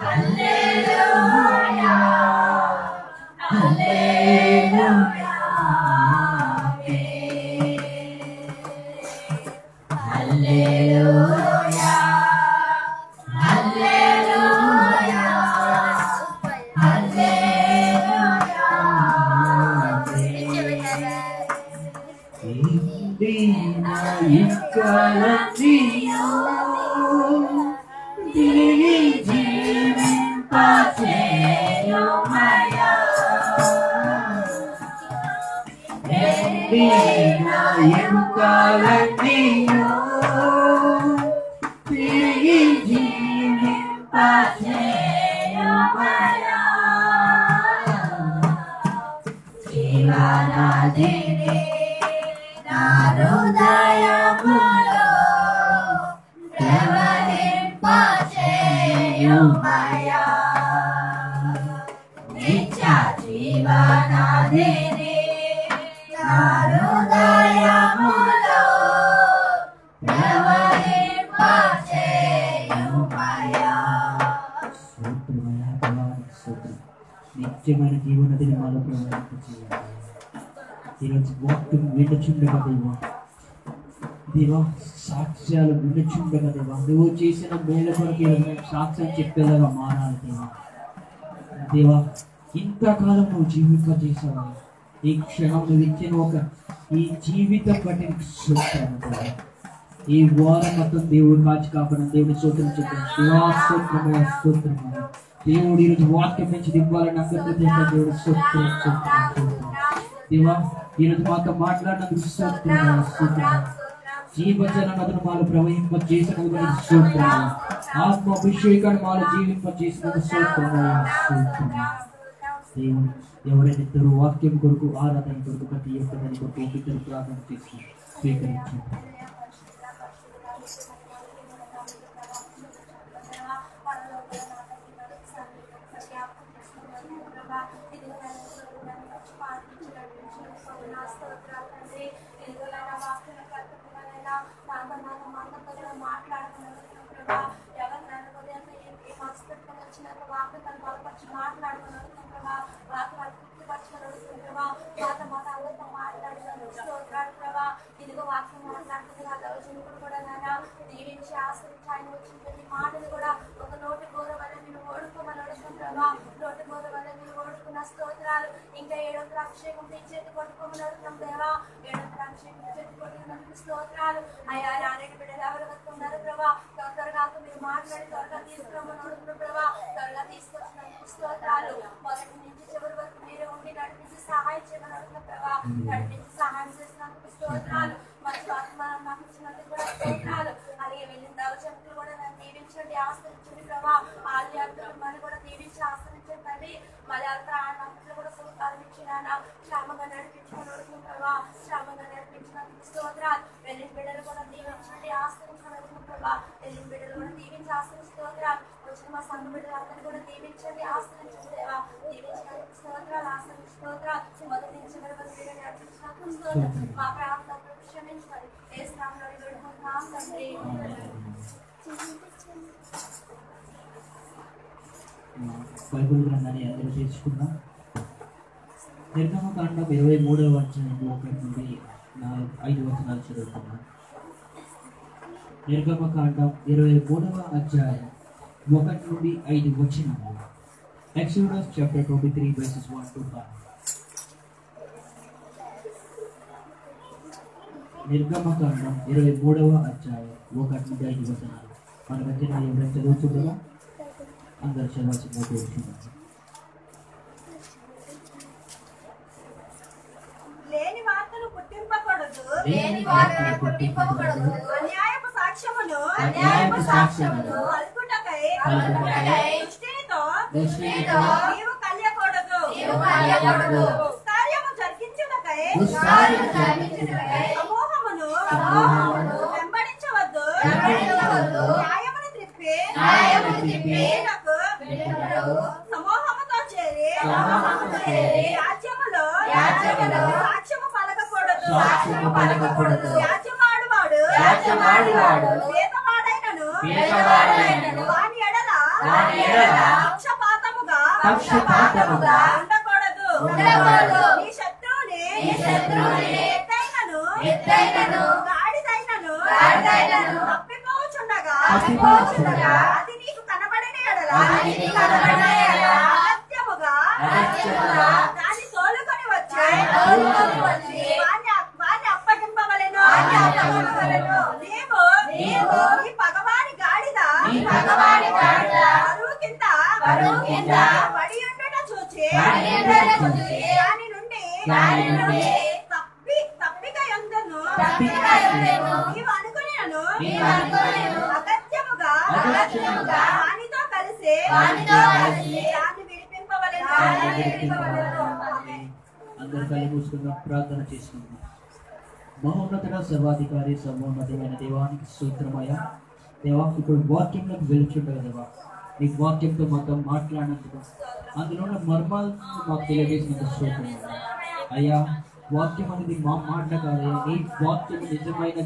[SPEAKER 1] హల్లెలూయా హల్లెలూయా హల్లెలూయా హల్లెలూయా హల్లెలూయా. ఇందిన ఇక్కలనియో తిరిగి జీవింపచేయుమయ్యా, ఎండిన ఎముకలనియో తిరిగి జీవింపచేయుమయ్యా. జీవనదిని నా హృదయములో ప్రవహింపచేయుమయ్యా, నిత్య జీవనదిని నా హృదయములో ప్రవహింపచేయుమయ్యా. నిత్యమైన జీవనదిని మాలో ప్రవహింపచేయాలి. ఈరోజు వాక్యం వినుచుండగా దేవా, దేవా సాక్ష్యాలు వినుచుండగా దేవా, నువ్వు చేసిన మేల కొరకు ఈరోజు సాక్ష్యం చెప్పేలాగా మారాలి దేవా. దేవా ఇంతకాలం నువ్వు జీవింపజేసావా, ఈ క్షణం నువ్వు ఇచ్చిన ఒక ఈ జీవితం బట్టి చూస్తాను దేవా. ఈ వారం మొత్తం దేవుడు కాచి కాపాడు, దేవుడి స్తోత్రం చెప్పాను. దేవా స్తోత్రమయ స్తోత్రమయ. దేవుడు ఈరోజు వాక్యం నుంచి దివ్వాలని అందరికీ దేవుడు స్తోత్రం స్తోత్రం. దేవా ఈరోజు మాతో మాట్లాడినందుకు స్తోత్రం స్తోత్రం. జీవజల నదులు మాలో ప్రవహింప చేసినందుకు స్తోత్రం. ఆత్మ అభిషేకాన్ని మాలో జీవింప చేసినందుకు స్తోత్రం స్తోత్రం. దేవుడు ఎవరైనా ఇద్దరు వాక్యం కొరకు ఆరాధన కొరకు ప్రతి ఒక్క దాని కొరకు ఇద్దరు ప్రార్థన చేసి స్వీకరించండి.
[SPEAKER 4] ఇదిగో వాక్యం మాట్లాడుతుంది ఆ దౌర్జన్యుడు కూడా నాయన దీవించి ఆశ్రయించి ఆయన వచ్చిన ప్రతి మాటలు కూడా ఒక నోటి గోర వల్ల నేను ఓడుకోమని అడుగుతాం ప్రభా. నోటి గోర వల్ల నేను ఓడుకున్న స్తోత్రాలు ఇంకా 7వ అభిషేకం చేతి కొట్టుకోమని అడుగుతాం దేవా. 7వ అభిషేకం చేతి కొట్టుకున్నందుకు స్తోత్రాలు. అయ్యా నారాయణ బిడ్డలు ఎవరు వస్తున్నారు ప్రభా, త్వరగా మీరు మాట్లాడి త్వరగా తీసుకురమ్మని అడుగుతున్నారు ప్రభా. త్వరగా తీసుకొచ్చినందుకు స్తోత్రాలు. మొదటి నుంచి చివరి వరకు మీరే ఉండి నడిపించి సహాయం చేయమని అడుగుతున్న ప్రభా. నడిపించి సహాయం చేసినందుకు స్తోత్రాలు. మంచి ఆత్మ నాకు ఇచ్చినందుకు కూడా స్తోత్రాలు. అలాగే వెళ్ళిన దౌర్జన్యులు కూడా నన్ను దీవించండి, ఆశ్రయించండి ప్రభా. ఆలయాలను కూడా దీవించి ఆశ్రయించండి తల్లి. మరి అంతా కూడా సహకారం ఇచ్చినాన శ్రమగా నడిపించుకుని ప్రభా. శ్రమగా నడిపించినందుకు స్తోత్రాలు. వెళ్ళిన బిడ్డలు కూడా దీవించండి ఆశ్రయించడం ప్రభా. వెళ్ళిన బిడ్డలు కూడా దీవించి ఆశ్రయించి స్తోత్రాలు. వచ్చిన మా సంఘ బిడ్డలందరూ కూడా దీవించండి ఆశ్రయించండి దేవా. దీవించడానికి స్తోత్రాలు, ఆశ్రయించి స్తోత్రాలు. మొదటి నుంచి వరకు బిడ్డలు నడిపించినందుకు స్తోత్రాలు. మా ప్రాంతాలను క్షమించమని యేసు నామములో వేడుకుంటున్నాం తండ్రి.
[SPEAKER 1] బైబిల్ గ్రంథాన్ని అందరూ తీసుకుందాం. నిర్గమకాండం 23వ అధ్యాయం 1 నుండి 5 వచనాలు చదువుతున్నాం. నిర్గమకాండం 23వ అధ్యాయం 1 నుండి 5 వచనాలు. Exodus chapter 23 verses 1 to 5. నిర్గమకాండం 23వ అధ్యాయం 1 నుండి 5 వచనాలు. మన మధ్యన ఎవరైనా చదువుతుండగా అందరు చదవాల్సిందిగా కోరుతున్నాను.
[SPEAKER 5] లేని వార్తలు పుట్టింపకూడదు,
[SPEAKER 3] లేని వార్తలు పుట్టింపకూడదు,
[SPEAKER 5] అన్యాయపు సాక్ష్యములు పలుకుటకై దృష్టితో నీవు కలియకూడదు, దుష్కార్యము జరిగించుటకై సమూహమును వెంబడించవద్దు, న్యాయమును త్రిప్పి సమూహముతో చేరి రాజ్యములో సాక్ష్యము పలకకూడదు, యాజమాడువాడు వేదవాడైనను వాని ఎడల పక్షపాతముగా ఉండకూడదు. నీ శత్రువుని ఎత్తైనను గాడిదైనను తప్పిపోచుండగా అది నీకు కనబడిన ఎడల అగత్యముగా దాన్ని తోలుకొని వచ్చి వాని అప్పగింపవలెను. నీవు ఈ పగవాని గాడిద బరువు కింద పడి ఉండుట చూచి దాని నుండి తప్పిక యందును నీవు అనుకునేను అగత్యముగా వానితో కలిసి దాన్ని విడిపింపవలెను.
[SPEAKER 1] అందరూ కళ్ళు మూసుకుందాం, ప్రార్థన చేసుకుందాం. మహోన్నతుడ సర్వాధికారి సర్వోన్నతమైన దేవానికి స్తోత్రమయ్యా. దేవా, ఇప్పుడు వాక్యంలోకి వెలుచుండగా దేవా, నీ వాక్యంతో మాతో మాట్లాడినందుకు అందులో ఉన్న మర్మాలను మాకు తెలియజేసినందుకు స్తోత్రం అయ్యా. వాక్యం అనేది మా మాట కాదయ్యా, నీ వాక్యం నిజమైన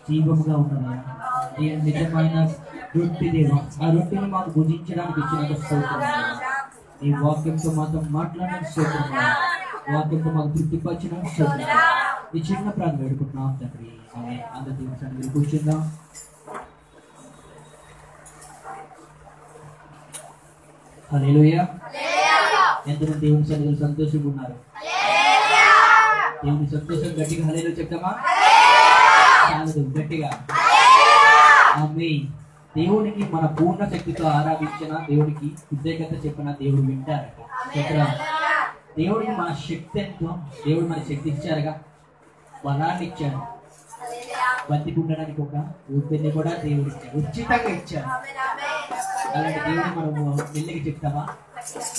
[SPEAKER 1] జీవముగా ఉన్నదయ్యా. నీ నిజమైన రొట్టె దేవా, ఆ రొట్టెని మాకు భుజించడానికి ఇచ్చినందుకు స్తోత్రం. నీ వాక్యంతో మాతో మాట్లాడిన స్తోత్రం, వాక్యంతో మాకు తృప్తిపరిచిన స్తోత్రం. ఈ చిన్న ప్రార్థన వేడుకుంటున్నాం తండ్రి. ఆమె అందరి దీవించండి. కూర్చుందాం. హల్లెలూయా. ఎంతమంది దేవుని సన్నిధిలో సంతోషంగా ఉన్నారు? దేవుని సంతోషం గట్టిగా హల్లెలూయా చెప్తామా? చాలదు, గట్టిగా ఆమేన్. దేవునికి మన పూర్ణ శక్తితో ఆరాధించిన, దేవుడికి కృతజ్ఞత చెప్పిన దేవుడు వింటారట. దేవుడికి మన శక్తి ఎంతో, దేవుడు మన శక్తి ఇచ్చారుగా, బలాన్ని ఇచ్చాడు. బతికుండడానికి ఒక ఊపిరిని కూడా దేవుడు ఇచ్చాడు, ఉచితంగా ఇచ్చాడు. అలాంటి దేవుడు మనము మెల్లిగా చెప్తామా?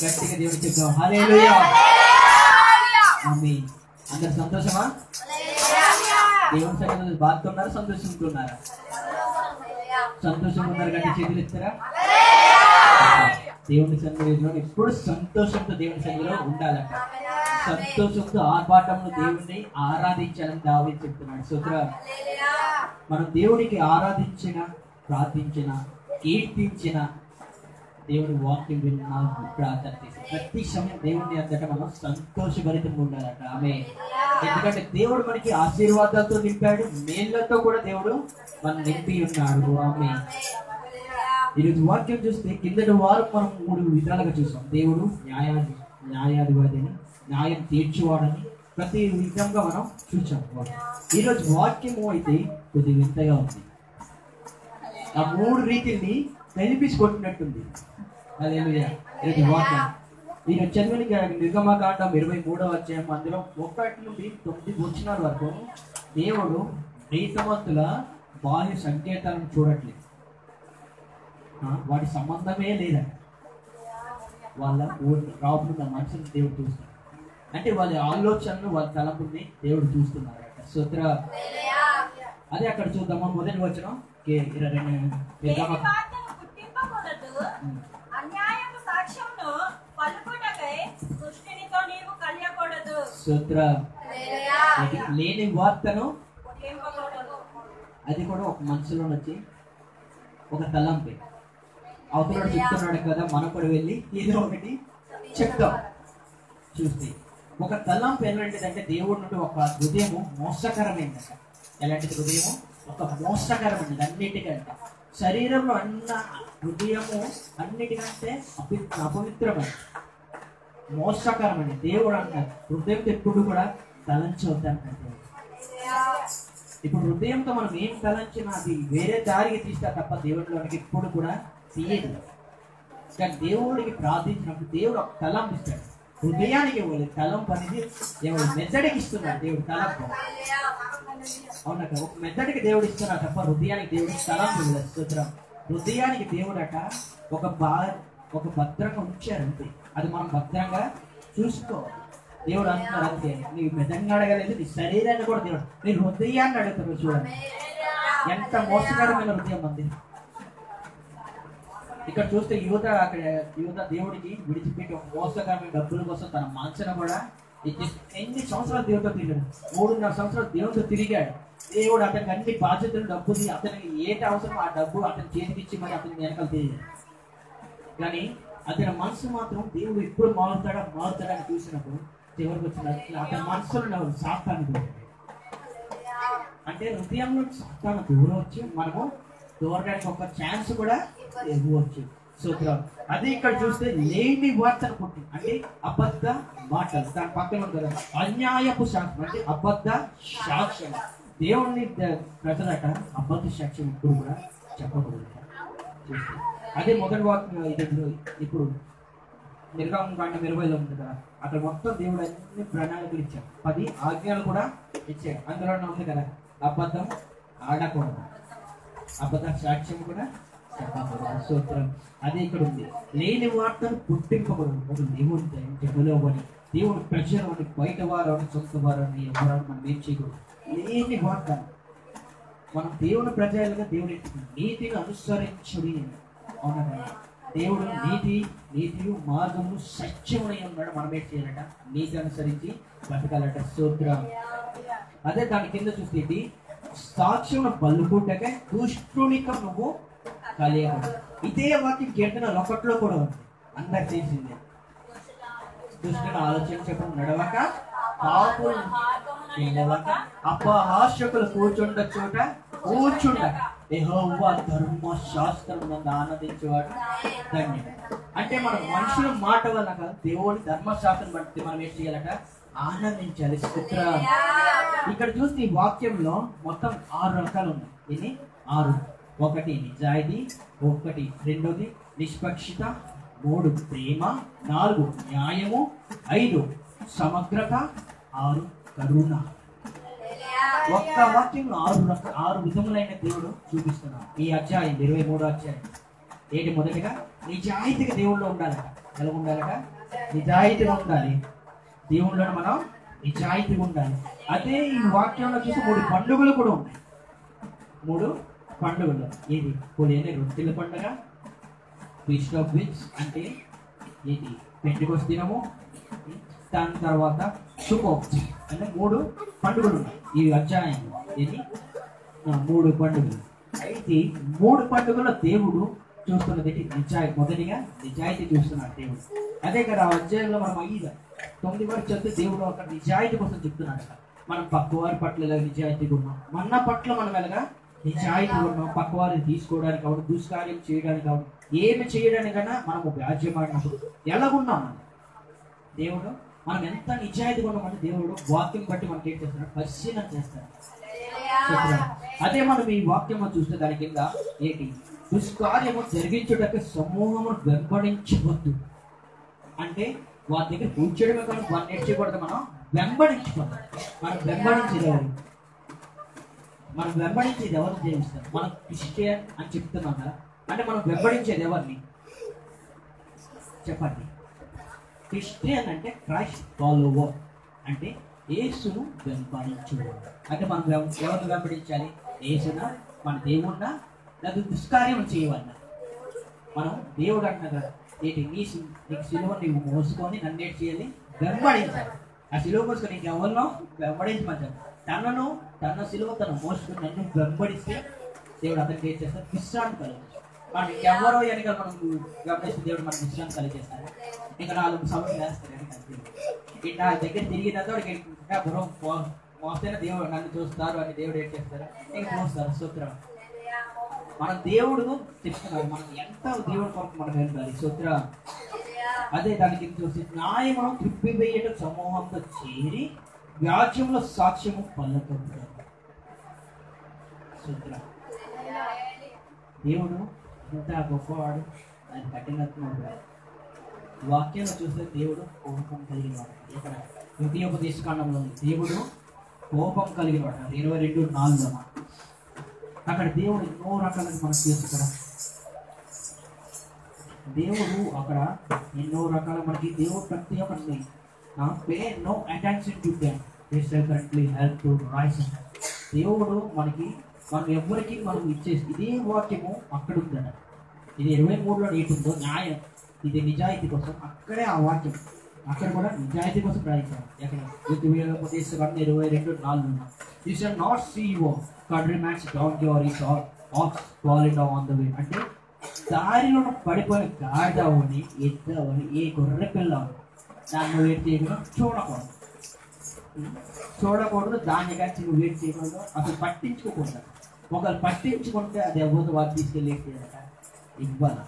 [SPEAKER 1] గట్టిగా దేవుడు చెప్తాం హల్లెలూయా. ఆమేన్. అందరు సంతోషమా? దేవుని సన్నిధిలో బాగుతున్నారా, సంతోషిస్తున్నారా? సంతోషంగా ఉన్నారు కంటే చేతులు ఇస్తారా? దేవుని సన్నిధిలో ఎప్పుడు సంతోషంతో దేవుని సన్నిధిలో ఉండాలంట. సంతోషంతో ఆర్భాటంలో దేవుడిని ఆరాధించాలని దావీదు చెప్తున్నాడు. సూత్ర మనం దేవుడికి ఆరాధించిన, ప్రార్థించిన, కీర్తించిన, దేవుడి వాక్యం విన్నా, ప్రార్థన చేసి ప్రతి సమయం దేవుడిని అంతటా మనం సంతోషభరితంగా ఉండాలంట. ఆమె ఎందుకంటే దేవుడు మనకి ఆశీర్వాదాలతో నింపాడు, మేళ్లతో కూడా దేవుడు మనం నింపి ఉన్నాడు. ఆమె ఈరోజు వాక్యం చూస్తే కిందటి వారం మనం 3 విధాలుగా చూసాం. దేవుడు న్యాయాధిపతిని, న్యాయం తీర్చువాడని ప్రతి విధంగా మనం చూసాం. ఈరోజు వాక్యము అయితే కొద్ది వింతగా ఉంది. ఆ 3 రీతిని కలిపి కొట్టినట్టుంది. హల్లెలూయా. ఈరోజు వాక్యం ఈరోజు చదివిన నిర్గమకాండం 23వ అధ్యాయం అందులో 1 నుండి 9 వచనాల వరకు దేవుడు నీతిమంతుల బాహ్య సంకేతాలను చూడట్లేదు. వాటి సంబంధమే లేదంట. వాళ్ళ రాబోతున్న మనుషులు దేవుడు చూస్తాడు. అంటే వాళ్ళ ఆలోచనలు వాళ్ళ తలంపుని దేవుడు చూస్తున్నారట. స్తోత్ర. అదే అక్కడ చూద్దామా, మొదటి వచనం 22.
[SPEAKER 5] అన్యాయపు సాక్ష్యమును పలుకుటకై దుష్టునితో నీవు కలియకూడదు.
[SPEAKER 1] స్తోత్ర. లేని వార్తను,
[SPEAKER 5] పుట్టింపకూడదు.
[SPEAKER 1] అది కూడా ఒక మనసులో వచ్చి ఒక తలంపే. అవతల చెప్తున్నాడు కదా, మనం కూడా వెళ్ళి ఏదో ఒకటి చెప్తాం. చూస్తే ఒక తలంపు ఎలాంటిదంటే దేవుడి నుండి ఒక హృదయము మోసకరమైందట. ఎలాంటి హృదయము? ఒక మోసకరమైనది అన్నిటికంటే. శరీరంలో అన్న హృదయము అన్నిటికంటే అపవిత్రమైనది, మోసకరమైనది. దేవుడు అంటారు హృదయం ఎప్పుడు కూడా తలంచవద్దంటే. ఇప్పుడు హృదయంతో మనం ఏం తలంచినా అది వేరే దారికి తీస్తా తప్ప దేవుడిలోనికి ఎప్పుడు కూడా తీయదు. కానీ దేవుడికి ప్రార్థించినప్పుడు దేవుడు ఒక తలంపు ఇస్తాడు. హృదయానికి ఇవ్వలేదు, తలంపు అనేది దేవుడు మెదడికి ఇస్తున్నాడు. దేవుడు తలంపు అవునా? ఒక మెదడికి దేవుడు ఇస్తున్నాడు తప్ప హృదయానికి దేవుడు తలంపు ఇవ్వలేదు. స్తోత్రం. హృదయానికి దేవుడు అట ఒక భద్రంగా ఉంచారు అంతే. అది మనం భద్రంగా చూసుకోవాలి. దేవుడు అంటున్నాడు అంతే. నీ మెదడుని అడగలేదు, నీ శరీరాన్ని కూడా దేవుడు, నీ హృదయాన్ని అడుగుతాడు. చూడండి ఎంత మోసకరమైన హృదయం ఉంది. ఇక్కడ చూస్తే యువత దేవుడికి విడిచిపెట్టి ఒక మోసకరమైన డబ్బుల కోసం తన మంచను కూడా ఇచ్చేసి ఎన్ని సంవత్సరాలు దేవుడితో తిరిగాడు? 3.5 సంవత్సరాలు దేవుడితో తిరిగాడు. దేవుడు అతనికి అన్ని బాధ్యతలు, డబ్బుని, అతనికి ఏటి అవసరం ఆ డబ్బు అతని చేతికి ఇచ్చి మరి అతని వెనకాల తిరిగాడు. కానీ అతని మనసు మాత్రం దేవుడు ఎప్పుడు మారుతాడని చూసినప్పుడు చివరికి వచ్చిన అతని మనసులో సాతాను అంటే హృదయంలో సాతాను దూరం వచ్చి మనము దూరడానికి ఒక ఛాన్స్ కూడా ఇవ్వచ్చు. సూత్రం. అదే ఇక్కడ చూస్తే లేని వార్తను పుట్టింది అంటే అబద్ధ మాటలు. దాని పక్కన ఉంటుంది అన్యాయపు సాక్ష్యం అంటే అబద్ధ సాక్ష్యం. దేవుడిని ప్రజలట అబద్ధ సాక్ష్యం ఇప్పుడు కూడా చెప్పకూడదు. అదే మొదటి వాక్యం ఇప్పుడు నిర్గమకాండం 20లో ఉంది కదా, అక్కడ మొత్తం దేవుడు అన్ని ప్రణాళికలు ఇచ్చాడు. 10 ఆజ్ఞలు కూడా ఇచ్చాడు. అందులోనే ఉంది కదా అబద్ధం ఆడకూడదు, అబద్ధ సాక్ష్యం కూడా చెప్పకూడదు. సూత్రం. అదే ఇక్కడ ఉంది లేని వార్తను పుట్టింపకూడదు. ఒక దేవుడు పిలవని దేవుడు ప్రజలు అని బయట వారు అని సొంత వారు అని ఎవరు మనం ఏం చేయకూడదు. లేని వార్త మనం దేవుని ప్రజలుగా దేవుడి నీతిని అనుసరించుడి. అవునా? దేవుడు నీతి మార్గము సత్యమునై ఉన్నాడు. మనం ఏం చేయాలట? నీతి అనుసరించి బతకాలట. స్తోత్రం. అదే దాని కింద చూస్తే సాక్ష్యం పలుకుంటే దుష్టునిక నువ్వు కలియకూడదు. ఇదే వాక్యం కీర్తన 1లో కూడా ఉంది. అందరు చేసింది దుష్టుని ఆలోచించకుండా నడవక, పాపులు నిలవక, అపహాస్యకులు కూర్చుండ చోట కూర్చుండక యెహోవా ధర్మశాస్త్రం నందు ఆనందించేవాడు ధన్యుడు. అంటే మనం మనుషుల మాట వల్ల కాదు, దేవుడి ధర్మశాస్త్రం బట్టి మనం ఏం చేయాలట? ఆనందించాలి. ఇక్కడ చూస్తే ఈ వాక్యంలో మొత్తం 6 రకాలు ఉన్నాయి. ఇది 6. 1 నిజాయితీ, 2 నిష్పక్షత, 3 ప్రేమ, 4 న్యాయము, 5 సమగ్రత, 6 కరుణ. ఒక్క వాక్యంలో 6 విధములైన దేవుడు చూపిస్తున్నాడు. ఈ అధ్యాయం 23వ అధ్యాయం ఏంటి? మొదటిగా నిజాయితీగా దేవుళ్ళో ఉండాలట. ఎలా ఉండాలట? నిజాయితీగా ఉండాలి. దేవుళ్ళో మనం నిజాయితీగా ఉండాలి. అదే ఈ వాక్యంలో చూసి 3 పండుగలు కూడా ఉన్నాయి. 3 పండుగలు ఏది? పోలేని రొట్టెల పండుగ, ఫీస్ట్ ఆఫ్ వీక్స్ అంటే ఏది? పెంటెకోస్తు దినము. దాని తర్వాత సుక్కోత్ అంటే 3 పండుగలు ఉన్నాయి ఈ అధ్యాయంలో. ఇది 3 పండుగలు. అయితే 3 పండుగల దేవుడు చూస్తున్నది నిజాయితీ. మొదటిగా నిజాయితీ చూస్తున్నాడు దేవుడు. అదే కదా ఆ అధ్యాయంలో మనం 9 వరకు చదివితే దేవుడు ఒక నిజాయితీ కోసం చెప్తున్నాడు. మనం పక్కవారి పట్ల ఎలా నిజాయితీగా ఉన్నాం, మన పట్ల మనం ఎలాగా నిజాయితీగా ఉన్నాం, పక్కవారిని తీసుకోవడానికి కావడం, దుష్కార్యం చేయడానికి కావడం, ఏమి చేయడానికైనా మనము వ్యాజ్యమాడినప్పుడు ఎలాగున్నాం దేవుడు మనం ఎంత నిజాయితీగా ఉన్నామంటే దేవుడు వాక్యం బట్టి మనకి ఏం చేస్తున్నాడు? పరిశీలన చేస్తాడు. అదే మనం ఈ వాక్యం చూస్తే దాని కింద ఏంటి? దుష్కార్యము జరిగించుటకు సమూహము వెంబడించవద్దు. అంటే వారి దగ్గర కూర్చోడమే కానీ వారిని నేర్చుకోవడం మనం వెంబడించుకోవాలి. మనం వెంబడించేది ఎవరు? మనం వెంబడించేది ఎవరు? జీవిస్తారు. మనం క్రిస్టియన్ అని చెప్తున్నాం కదా, అంటే మనం వెంబడించేది ఎవరిని చెప్పండి? క్రిస్టియన్ అంటే క్రైస్ట్ ఫాలోవర్, అంటే యేసును వెంబడించేవాడు. అంటే మనం ఎవరిని వెంబడించాలి? యేసునా, మన దేవుడినా, లేదా దుష్కార్యం చేయవన్నా? మనం దేవుడు అంటున్నా కదా, ఏంటి నీకు సిలువ నీవు మోసుకొని నన్ను ఏంటి చేయాలి? వెంబడించాలి. ఆ సిలువ మోసుకొని నీకు ఎవరినో వెంబడించమంటారు. తన సిలువ తను మోసుకొని నన్ను వెంబడిస్తే దేవుడు అతనికి ఏం చేస్తారు? విశ్రాంతి కలిగిస్తారు. మనం ఎవరో వెనక మనం గమనిస్తే దేవుడు మనకు విశ్రాంతి కలిగేస్తారు. ఇంకా 4 సమస్యలు వేస్తారు. ఇట్లా దగ్గర తిరిగినంత గురం మోస్తేనే దేవుడు నన్ను చూస్తారు అని దేవుడు ఏం చేస్తారు? ఇంకా మోస్తారు. సూత్రం. మన దేవుడు చెప్తున్నారు మనం ఎంత దేవుడి కొరకు మనం వెళ్ళాలి. సూత్రం. అదే దానికి చూసి న్యాయమును త్రిప్పివేయటం సమూహంతో చేరి వ్యాజ్యంలో సాక్ష్యము పల్లెకుంటారు. సూత్రం. దేవుడు ఇంత గొప్పవాడు, ఆయన కఠినత్ముడు. వాక్యంలో చూస్తే దేవుడు కోపం కలిగినవాడు. ఇక్కడ ద్వితీయోపదేశకాండంలో దేవుడు కోపం కలిగినవాడు. 22:4 అక్కడ దేవుడు ఎన్నో రకాలుగా మనకు తెలుసు కదా. దేవుడు అక్కడ ఎన్నో రకాల మనకి దేవుడు ప్రతి ఒక్కరిని pay no attention to them, they shall currently help to rise. దేవుడు మనం ఎవరికి మనం ఇచ్చేసి ఇదే వాక్యము అక్కడ ఉందన్న. ఇది 23లో ఏటుందో న్యాయం, ఇది నిజాయితీ కోసం. అక్కడే ఆ వాక్యం అక్కడ కూడా నిజాయితీ కోసం రాయించారు. ఎక్కడ 22:4 you shall not see your country match down your ease of falling down on the way. అంటే దారిలో పడిపోయిన గాడిదవని, ఎద్దవని, ఏ గొర్రె పిల్లవని దాన్ని వెయిట్ చేయకుండా చూడకూడదు. దాన్ని కానీ నువ్వు వెయిట్ చేయకూడదు. అసలు పట్టించుకోకూడదు. ఒకరు పట్టించుకుంటే అది ఎవరు వారు తీసుకెళ్ళి ఇవ్వాలి.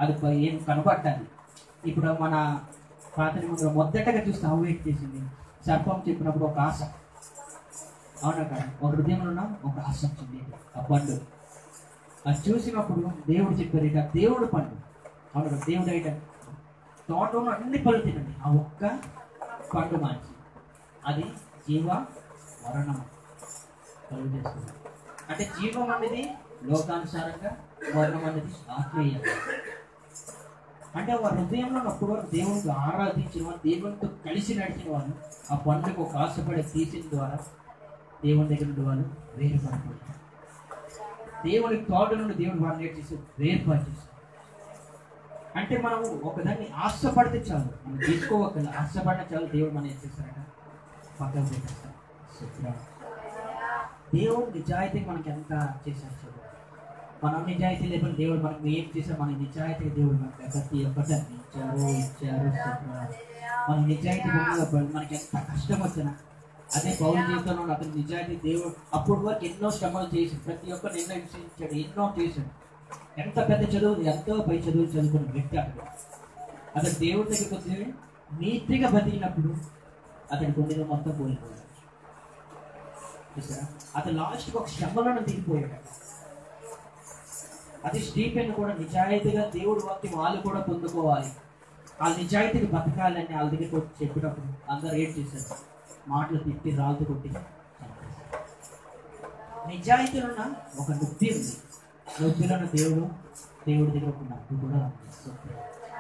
[SPEAKER 1] అది ఏం కనబట్టాలి. ఇప్పుడు మన పాత నిబంధనలో మొదటగా చూస్తే అవి వెయిట్ చేసింది. సర్పం చెప్పినప్పుడు ఒక ఆశ, అవునా కదా? ఒక హృదయంలో ఉన్న ఒక ఆశ వచ్చింది, ఆ పండు. అది చూసినప్పుడు దేవుడు చెప్పారు, ఇట దేవుడు పండు. అవును కదా? దేవుడు అయితే తోటలో అన్ని పళ్ళు తినండి, ఆ ఒక్క పండు మార్చి అది జీవ మరణం కలుగు చేస్తుంది. అంటే జీవం అనేది లోకానుసారంగా, మరణం అనేది ఆత్మీయంగా. అంటే వారి హృదయంలో అప్పుడు దేవునికి ఆరాధించిన వారు, దేవునితో కలిసి నడిచిన వారు ఆ పండుగ ఒక ఆశపడి తీసిన ద్వారా దేవుని దగ్గర నుండి వాళ్ళు వేరుపడిపోయారు. దేవుని తోట నుండి దేవుడు వారిని నేర్చేసి వేరుపరిచేస్తారు. అంటే మనం ఒకదాన్ని ఆశపడితే చాలు, మనం తీసుకోవక్కర్లేదు. ఆశపడిన చాలు, దేవుడు మనం ఏం చేస్తారంట? పక్కన పెట్టేస్తాం. దేవుడు నిజాయితీ మనకి ఎంత చేశారు చూడు. మనం నిజాయితీ లేకపోతే దేవుడు మనకు ఏం చేశారు? మన నిజాయితీ దేవుడు మనకు ప్రతి ఒక్కటి ఇచ్చారు. మన నిజాయితీ మనకి ఎంత కష్టం వచ్చినా, అదే పౌరు జీవితంలో అతని నిజాయితీ దేవుడు అప్పుడు వరకు ఎన్నో శ్రమలు చేసి ప్రతి ఒక్కరు ఎన్నో హింసించాడు, ఎన్నో చేశాడు. ఎంత పెద్ద చదువు, ఎంతో పై చదువులు చదువుకున్న వ్యక్తి అతను దేవుడి దగ్గరికి వచ్చి నీతిగా బతికినప్పుడు అతని కొండలో మొత్తం పోయిపోయాడు. చూసారా? అతను లాస్ట్కి ఒక శ్రమలను దిగిపోయాడు. అది స్టీఫెన్ కూడా నిజాయితీగా దేవుడి వాక్యం వాళ్ళు కూడా పొందుకోవాలి, వాళ్ళ నిజాయితీకి బతకాలని వాళ్ళ దగ్గరికి వచ్చి చెప్పినప్పుడు అందరూ ఏం చేశారు? మాటలు తిట్టి, రాళ్ళతో కొట్టి. నిజాయితీలో ఉన్న ఒక నొప్పి ఉంది. నొప్పిలో ఉన్న దేవుడి దగ్గర ఒక నొప్పి కూడా ఉంది.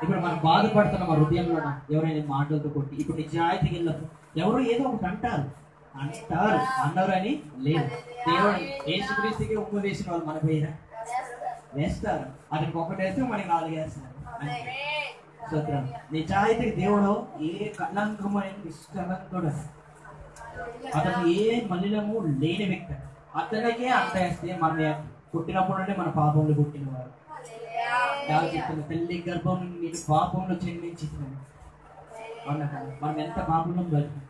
[SPEAKER 1] ఇప్పుడు మనం బాధపడుతున్నాం ఆ హృదయంలో ఎవరైనా మాటలతో కొట్టి. ఇప్పుడు నిజాయితీకి వెళ్ళినప్పుడు ఎవరు ఏదో ఒకటి అన్నారు అని లేదు. దేవుడు యేసుక్రీస్తుకి ఉప్పు వేసిన వాళ్ళు మన పైన వేస్తారు. అతనికి ఒకటి వేస్తే మనకి 4 వేస్తారు. సూత్రం. నిజాయితీకి దేవుడు ఏ కళంకమైన నిష్కలంకుడు, అతను ఏ మలినము లేని వ్యక్తి. అతనికే అంత వేస్తే మనం పుట్టినప్పుడు అంటే మన పాపంలో పుట్టినవారు. చెప్తున్నా, తల్లి గర్భం నేను పాపంలో జన్మించుతున్నాను. అవునా కదా? మనం ఎంత పాపంలో బతుకు,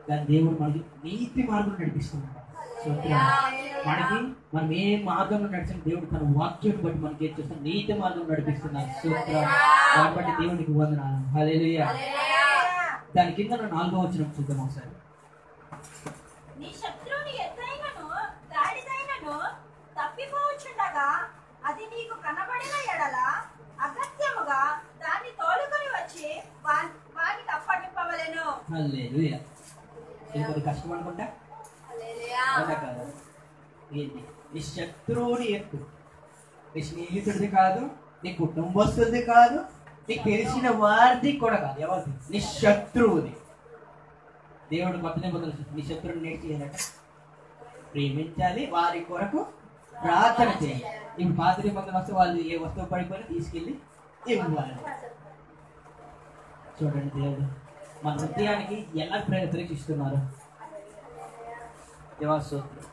[SPEAKER 1] కానీ దేవుడు మనకి నీతి మార్గం నడిపిస్తున్నాడు. మనకి మనం ఏ మార్గంలో నడిచిన దేవుడు తన వాక్యం బట్టి మనకి ఏం చేస్తాం? నీతి మార్గం నడిపిస్తున్నారు. కాబట్టి దేవునికి వందనాలు. హల్లెలూయా. దాని కింద 4వ వచనం చూద్దాం ఒకసారి.
[SPEAKER 5] నీ శత్రువుని ఎత్తైనను గాడిదైనను తప్పిపోవచ్చుండగా అది నీకు కనబడిన ఎడల అగత్యముగా దాన్ని తోలుకొని వచ్చి వానికి అప్పగింపవలెను.
[SPEAKER 1] హల్లెలూయా. ఇది కొద్ది కష్టం అనుకుంటా. ఏంటి? నీ శత్రువుని ఎత్తు.
[SPEAKER 6] నీ స్నేహితుడిది కాదు, నీ కుటుంబస్తుడిది కాదు, నీకు తెలిసిన వారిది కూడా కాదు. ఎవరిది? నీ శత్రువుది. దేవుడు కొత్త నిబంధనలు నీ శత్రువుని నేర్చి చేయాలట, ప్రేమించాలి, వారి కొరకు ప్రార్థన చేయాలి. ఇప్పుడు పాత నిబంధన వస్తే వాళ్ళు ఏ వస్తువు పడిపోయి తీసుకెళ్ళి ఇవ్వాలి. చూడండి దేవుడు మన హృదయానికి ఎలా పరీక్షిస్తున్నారు. దేవా స్తోత్రం.